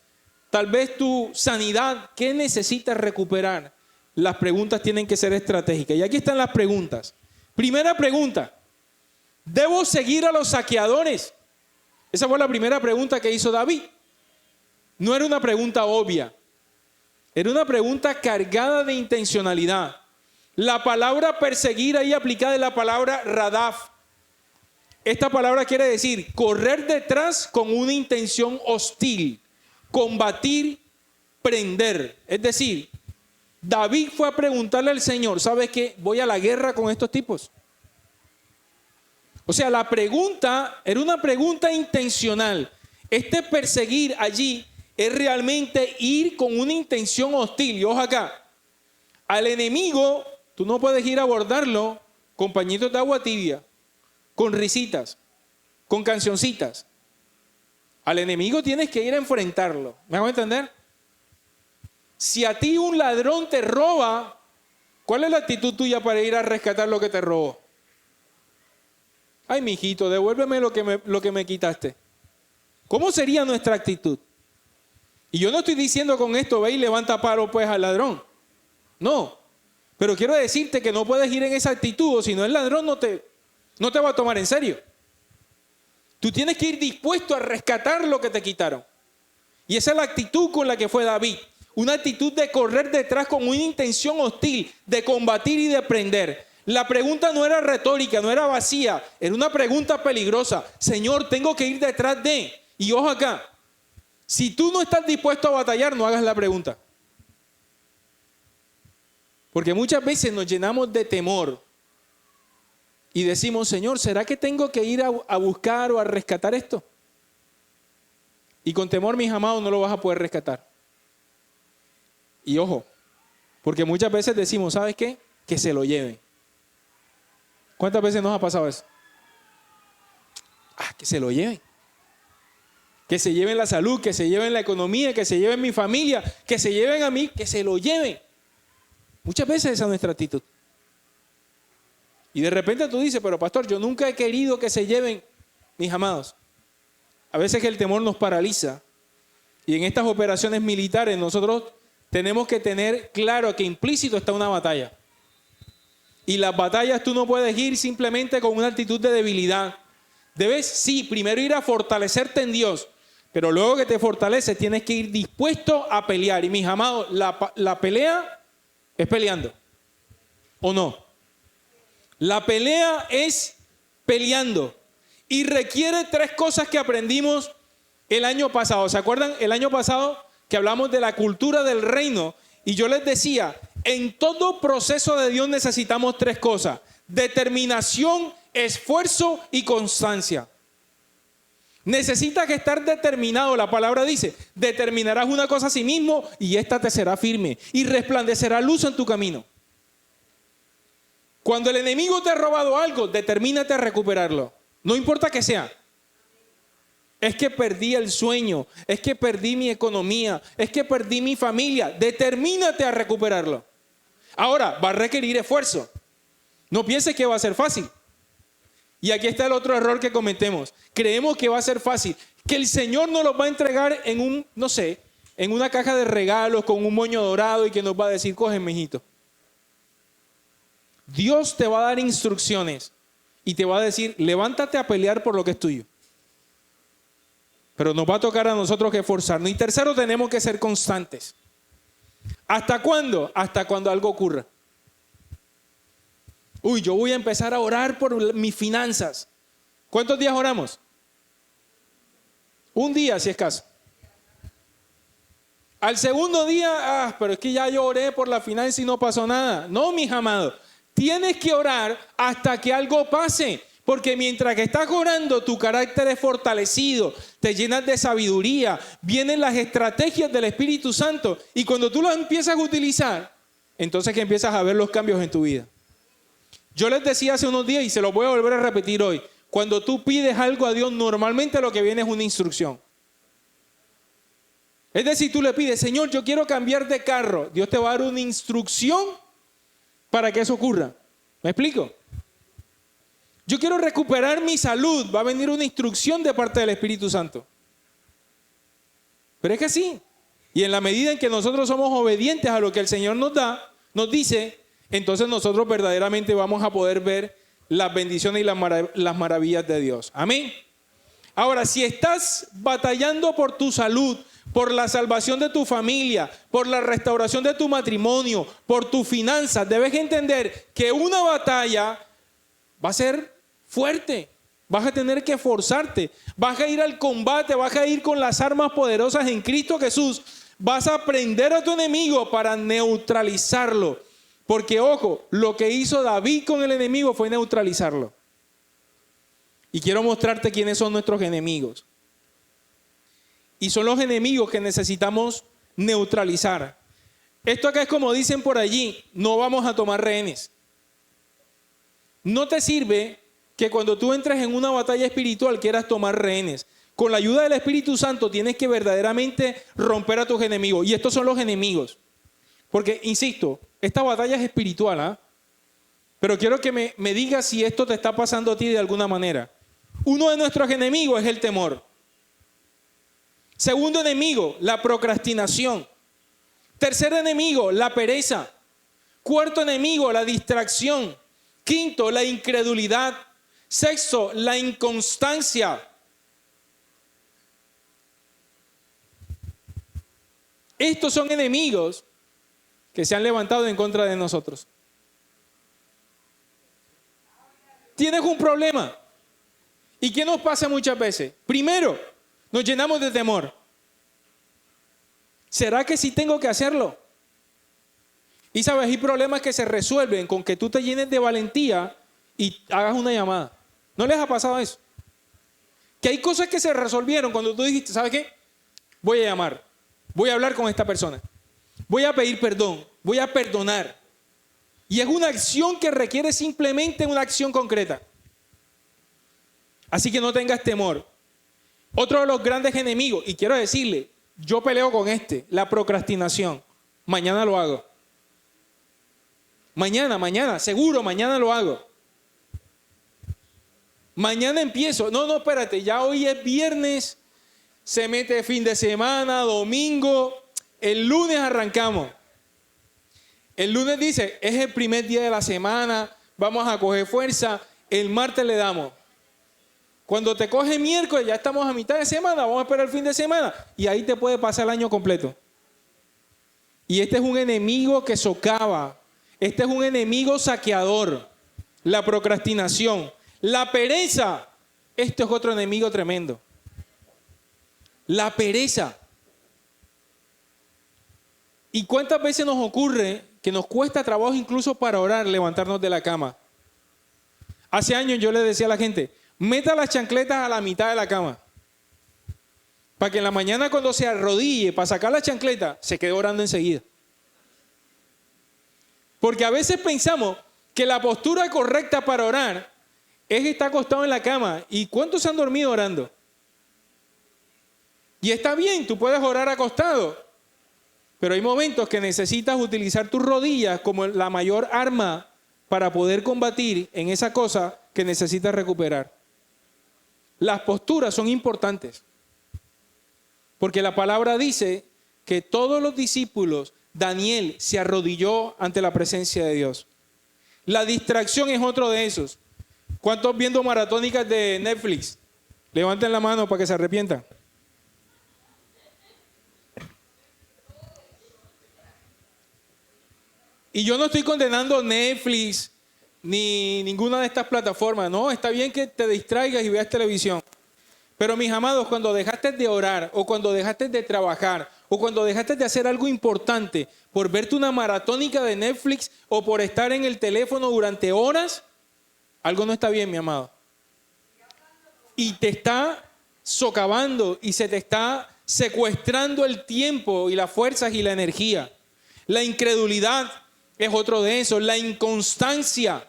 tal vez tu sanidad. ¿Qué necesitas recuperar? Las preguntas tienen que ser estratégicas. Y aquí están las preguntas. Primera pregunta. ¿Debo seguir a los saqueadores? Esa fue la primera pregunta que hizo David. No era una pregunta obvia. Era una pregunta cargada de intencionalidad. La palabra perseguir ahí aplicada es la palabra radaf. Esta palabra quiere decir correr detrás con una intención hostil, combatir, prender. Es decir, David fue a preguntarle al Señor, ¿sabes qué? Voy a la guerra con estos tipos. O sea, la pregunta era una pregunta intencional. Este perseguir allí es realmente ir con una intención hostil. Y ojo acá, al enemigo tú no puedes ir a abordarlo con pañitos de agua tibia, con risitas, con cancioncitas. Al enemigo tienes que ir a enfrentarlo. ¿Me hago entender? Si a ti un ladrón te roba, ¿cuál es la actitud tuya para ir a rescatar lo que te robó? Ay, mijito, devuélveme lo que me quitaste. ¿Cómo sería nuestra actitud? Y yo no estoy diciendo con esto, ve y levanta paro pues al ladrón. No, pero quiero decirte que no puedes ir en esa actitud, o si no el ladrón no te va a tomar en serio. Tú tienes que ir dispuesto a rescatar lo que te quitaron. Y esa es la actitud con la que fue David. Una actitud de correr detrás con una intención hostil, de combatir y de prender. La pregunta no era retórica, no era vacía, era una pregunta peligrosa. Señor, tengo que ir detrás de... Y ojo acá, si tú no estás dispuesto a batallar, no hagas la pregunta. Porque muchas veces nos llenamos de temor y decimos, Señor, ¿será que tengo que ir a buscar o a rescatar esto? Y con temor, mis amados, no lo vas a poder rescatar. Y ojo, porque muchas veces decimos, ¿sabes qué? Que se lo lleven. ¿Cuántas veces nos ha pasado eso? Que se lo lleven. Que se lleven la salud, que se lleven la economía, que se lleven mi familia, que se lleven a mí, que se lo lleven. Muchas veces esa es nuestra actitud. Y de repente tú dices, pero pastor, yo nunca he querido que se lleven, mis amados. A veces que el temor nos paraliza. Y en estas operaciones militares nosotros tenemos que tener claro que implícito está una batalla. Y las batallas tú no puedes ir simplemente con una actitud de debilidad. Debes, sí, primero ir a fortalecerte en Dios. Pero luego que te fortaleces, tienes que ir dispuesto a pelear. Y mis amados, la pelea es peleando. ¿O no? La pelea es peleando. Y requiere 3 cosas que aprendimos el año pasado. ¿Se acuerdan? El año pasado que hablamos de la cultura del reino. Y yo les decía, en todo proceso de Dios necesitamos 3 cosas. Determinación, esfuerzo y constancia. Necesitas que estar determinado. La palabra dice, determinarás una cosa a sí mismo y ésta te será firme y resplandecerá luz en tu camino. Cuando el enemigo te ha robado algo, determínate a recuperarlo. No importa que sea. Es que perdí el sueño, es que perdí mi economía, es que perdí mi familia. Determínate a recuperarlo. Ahora, va a requerir esfuerzo. No pienses que va a ser fácil. Y aquí está el otro error que cometemos. Creemos que va a ser fácil, que el Señor nos los va a entregar en un, no sé, en una caja de regalos con un moño dorado y que nos va a decir, coge, mijito. Dios te va a dar instrucciones y te va a decir, levántate a pelear por lo que es tuyo. Pero nos va a tocar a nosotros que esforzarnos. Y tercero, tenemos que ser constantes. ¿Hasta cuándo? Hasta cuando algo ocurra. Uy, yo voy a empezar a orar por mis finanzas. ¿Cuántos días oramos? Un día, si es caso. Al segundo día, pero es que ya yo oré por la finanza y no pasó nada. No, mis amados. Tienes que orar hasta que algo pase. Porque mientras que estás orando, tu carácter es fortalecido, te llenas de sabiduría, vienen las estrategias del Espíritu Santo. Y cuando tú las empiezas a utilizar, entonces que empiezas a ver los cambios en tu vida. Yo les decía hace unos días y se los voy a volver a repetir hoy. Cuando tú pides algo a Dios, normalmente lo que viene es una instrucción. Es decir, tú le pides, Señor, yo quiero cambiar de carro. Dios te va a dar una instrucción para que eso ocurra. ¿Me explico? Yo quiero recuperar mi salud. Va a venir una instrucción de parte del Espíritu Santo. Pero es que sí. Y en la medida en que nosotros somos obedientes a lo que el Señor nos da, nos dice, entonces nosotros verdaderamente vamos a poder ver las bendiciones y las maravillas de Dios. Amén. Ahora, si estás batallando por tu salud, por la salvación de tu familia, por la restauración de tu matrimonio, por tus finanzas, debes entender que una batalla va a ser fuerte. Vas a tener que esforzarte. Vas a ir al combate, vas a ir con las armas poderosas en Cristo Jesús. Vas a prender a tu enemigo para neutralizarlo. Porque, ojo, lo que hizo David con el enemigo fue neutralizarlo. Y quiero mostrarte quiénes son nuestros enemigos. Y son los enemigos que necesitamos neutralizar. Esto acá es como dicen por allí, no vamos a tomar rehenes. No te sirve que cuando tú entres en una batalla espiritual quieras tomar rehenes. Con la ayuda del Espíritu Santo tienes que verdaderamente romper a tus enemigos. Y estos son los enemigos. Porque, insisto, esta batalla es espiritual, ¿ah? Pero quiero que me digas si esto te está pasando a ti de alguna manera. Uno de nuestros enemigos es el temor. Segundo enemigo, la procrastinación. Tercer enemigo, la pereza. Cuarto enemigo, la distracción. Quinto, la incredulidad. Sexto, la inconstancia. Estos son enemigos que se han levantado en contra de nosotros. Tienes un problema. ¿Y qué nos pasa muchas veces? Primero, nos llenamos de temor. ¿Será que sí tengo que hacerlo? Y sabes, hay problemas que se resuelven con que tú te llenes de valentía y hagas una llamada. ¿No les ha pasado eso? Que hay cosas que se resolvieron cuando tú dijiste, ¿sabes qué? Voy a llamar, voy a hablar con esta persona, voy a pedir perdón, voy a perdonar. Y es una acción que requiere simplemente una acción concreta. Así que no tengas temor. Otro de los grandes enemigos, y quiero decirle, yo peleo con la procrastinación. Mañana lo hago. Mañana, seguro, mañana lo hago. Mañana empiezo. No, espérate, ya hoy es viernes, se mete fin de semana, domingo, el lunes arrancamos. El lunes dice, es el primer día de la semana, vamos a coger fuerza, el martes le damos. Cuando te coge miércoles, ya estamos a mitad de semana, vamos a esperar el fin de semana y ahí te puede pasar el año completo. Y este es un enemigo que socava, este es un enemigo saqueador, la procrastinación, la pereza. Este es otro enemigo tremendo. La pereza. ¿Y cuántas veces nos ocurre que nos cuesta trabajo incluso para orar, levantarnos de la cama? Hace años yo le decía a la gente, meta las chancletas a la mitad de la cama, para que en la mañana cuando se arrodille para sacar la chancleta, se quede orando enseguida. Porque a veces pensamos que la postura correcta para orar es estar acostado en la cama. ¿Y cuántos se han dormido orando? Y está bien, tú puedes orar acostado, pero hay momentos que necesitas utilizar tus rodillas como la mayor arma para poder combatir en esa cosa que necesitas recuperar. Las posturas son importantes, porque la palabra dice que todos los discípulos, Daniel se arrodilló ante la presencia de Dios. La distracción es otro de esos. ¿Cuántos viendo maratónicas de Netflix? Levanten la mano para que se arrepientan. Y yo no estoy condenando Netflix ni ninguna de estas plataformas. No, está bien que te distraigas y veas televisión. Pero mis amados, cuando dejaste de orar o cuando dejaste de trabajar o cuando dejaste de hacer algo importante por verte una maratónica de Netflix o por estar en el teléfono durante horas, algo no está bien, mi amado. Y te está socavando y se te está secuestrando el tiempo y las fuerzas y la energía. La incredulidad es otro de esos, la inconstancia.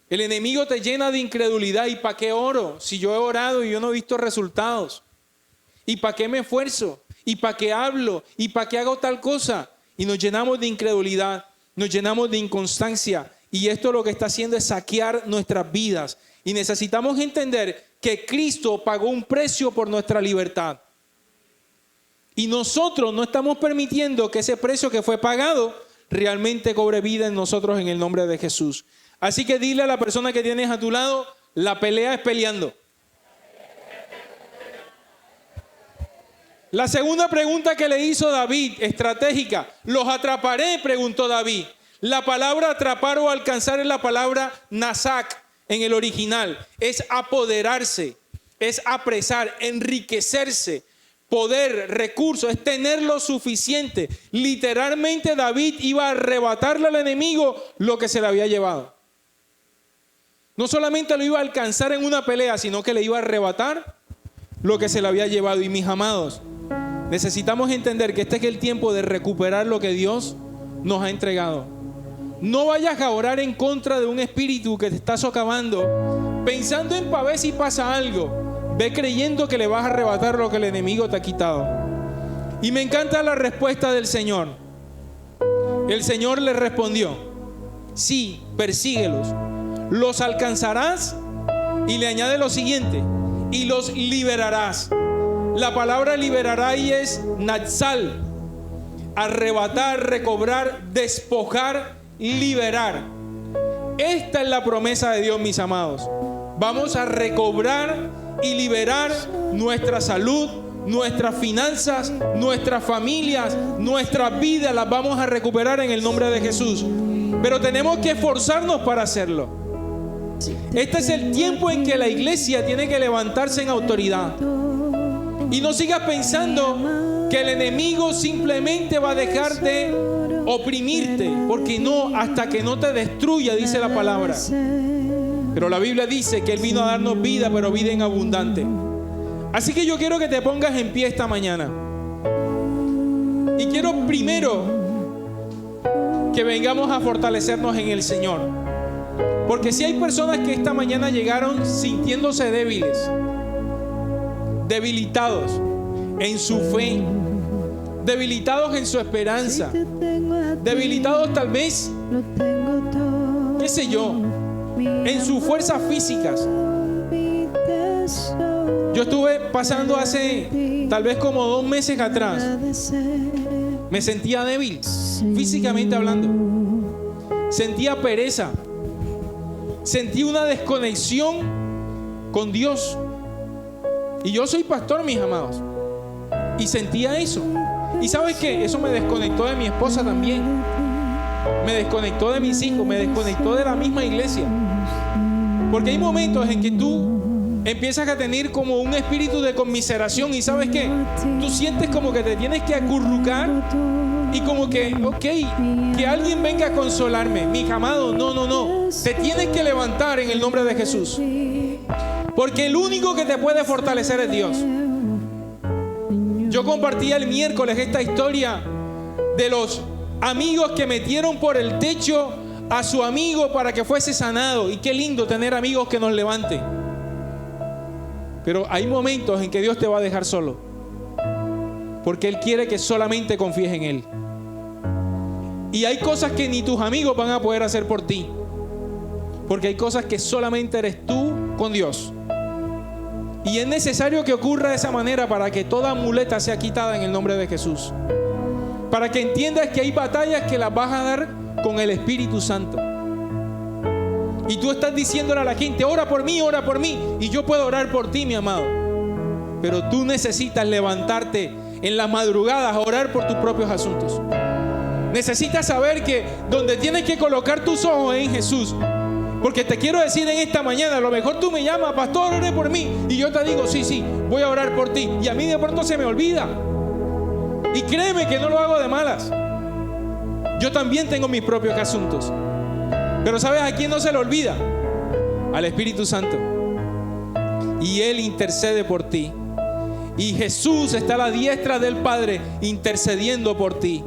El enemigo te llena de incredulidad. ¿Y para qué oro? Si yo he orado y yo no he visto resultados. ¿Y para qué me esfuerzo? ¿Y para qué hablo? ¿Y para qué hago tal cosa? Y nos llenamos de incredulidad, nos llenamos de inconstancia. Y esto lo que está haciendo es saquear nuestras vidas. Y necesitamos entender que Cristo pagó un precio por nuestra libertad. Y nosotros no estamos permitiendo que ese precio que fue pagado realmente cobre vida en nosotros en el nombre de Jesús. Así que dile a la persona que tienes a tu lado, la pelea es peleando. La segunda pregunta que le hizo David, estratégica, ¿los atraparé?, preguntó David. La palabra atrapar o alcanzar es la palabra nazak en el original. Es apoderarse, es apresar, enriquecerse, poder, recursos, es tener lo suficiente. Literalmente David iba a arrebatarle al enemigo lo que se le había llevado. No solamente lo iba a alcanzar en una pelea, sino que le iba a arrebatar lo que se le había llevado. Y mis amados, necesitamos entender que este es el tiempo de recuperar lo que Dios nos ha entregado. No vayas a orar en contra de un espíritu que te está socavando, pensando en para ver si pasa algo. Ve creyendo que le vas a arrebatar lo que el enemigo te ha quitado. Y me encanta la respuesta del Señor. El Señor le respondió: sí, persíguelos, los alcanzarás. Y le añade lo siguiente: y los liberarás. La palabra liberará ahí es natsal, arrebatar, recobrar, despojar, liberar. Esta es la promesa de Dios, mis amados. Vamos a recobrar y liberar nuestra salud, nuestras finanzas, nuestras familias, nuestras vidas. Las vamos a recuperar en el nombre de Jesús. Pero tenemos que esforzarnos para hacerlo. Este es el tiempo en que la iglesia tiene que levantarse en autoridad. Y no sigas pensando que el enemigo simplemente va a dejar de oprimirte, porque no, hasta que no te destruya, dice la palabra. Pero la Biblia dice que Él vino a darnos vida, pero vida en abundante. Así que yo quiero que te pongas en pie esta mañana. Y quiero primero que vengamos a fortalecernos en el Señor. Porque si hay personas que esta mañana llegaron sintiéndose débiles, debilitados en su fe, debilitados en su esperanza, debilitados tal vez, qué sé yo, en sus fuerzas físicas. Yo estuve pasando hace tal vez como 2 meses atrás. Me sentía débil, físicamente hablando. Sentía pereza. Sentí una desconexión con Dios. Y yo soy pastor, mis amados. Y sentía eso. ¿Y sabes qué? Eso me desconectó de mi esposa también. Me desconectó de mis hijos. Me desconectó de la misma iglesia. Porque hay momentos en que tú empiezas a tener como un espíritu de conmiseración. ¿Y sabes qué? Tú sientes como que te tienes que acurrucar y como que, ok, que alguien venga a consolarme. Mis amados, no. Te tienes que levantar en el nombre de Jesús. Porque el único que te puede fortalecer es Dios. Yo compartí el miércoles esta historia de los amigos que metieron por el techo a su amigo para que fuese sanado. Y qué lindo tener amigos que nos levanten. Pero hay momentos en que Dios te va a dejar solo, porque Él quiere que solamente confíes en Él. Y hay cosas que ni tus amigos van a poder hacer por ti, porque hay cosas que solamente eres tú con Dios. Y es necesario que ocurra de esa manera para que toda muleta sea quitada en el nombre de Jesús. Para que entiendas que hay batallas que las vas a dar con el Espíritu Santo. Y tú estás diciéndole a la gente, ora por mí. Y yo puedo orar por ti, mi amado. Pero tú necesitas levantarte en las madrugadas a orar por tus propios asuntos. Necesitas saber que donde tienes que colocar tus ojos es en Jesús. Porque te quiero decir en esta mañana, a lo mejor tú me llamas, pastor, ore por mí. Y yo te digo, sí, voy a orar por ti. Y a mí de pronto se me olvida. Y créeme que no lo hago de malas. Yo también tengo mis propios asuntos. Pero ¿sabes a quién no se le olvida? Al Espíritu Santo. Y Él intercede por ti. Y Jesús está a la diestra del Padre intercediendo por ti.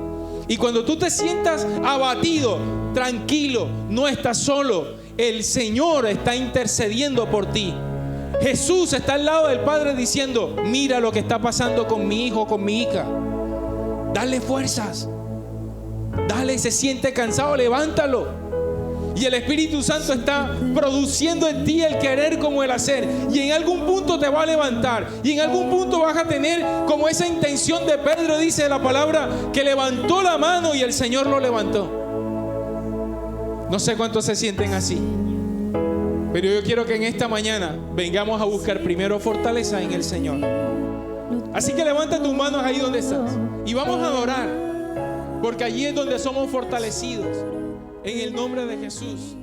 Y cuando tú te sientas abatido, tranquilo, no estás solo. El Señor está intercediendo por ti. Jesús está al lado del Padre diciendo, mira lo que está pasando con mi hijo, con mi hija. Dale fuerzas. Dale, se siente cansado, levántalo. Y el Espíritu Santo está produciendo en ti el querer como el hacer. Y en algún punto te va a levantar. Y en algún punto vas a tener como esa intención de Pedro, dice la palabra, que levantó la mano y el Señor lo levantó. No sé cuántos se sienten así. Pero yo quiero que en esta mañana vengamos a buscar primero fortaleza en el Señor. Así que levanta tus manos ahí donde estás. Y vamos a adorar. Porque allí es donde somos fortalecidos. En el nombre de Jesús.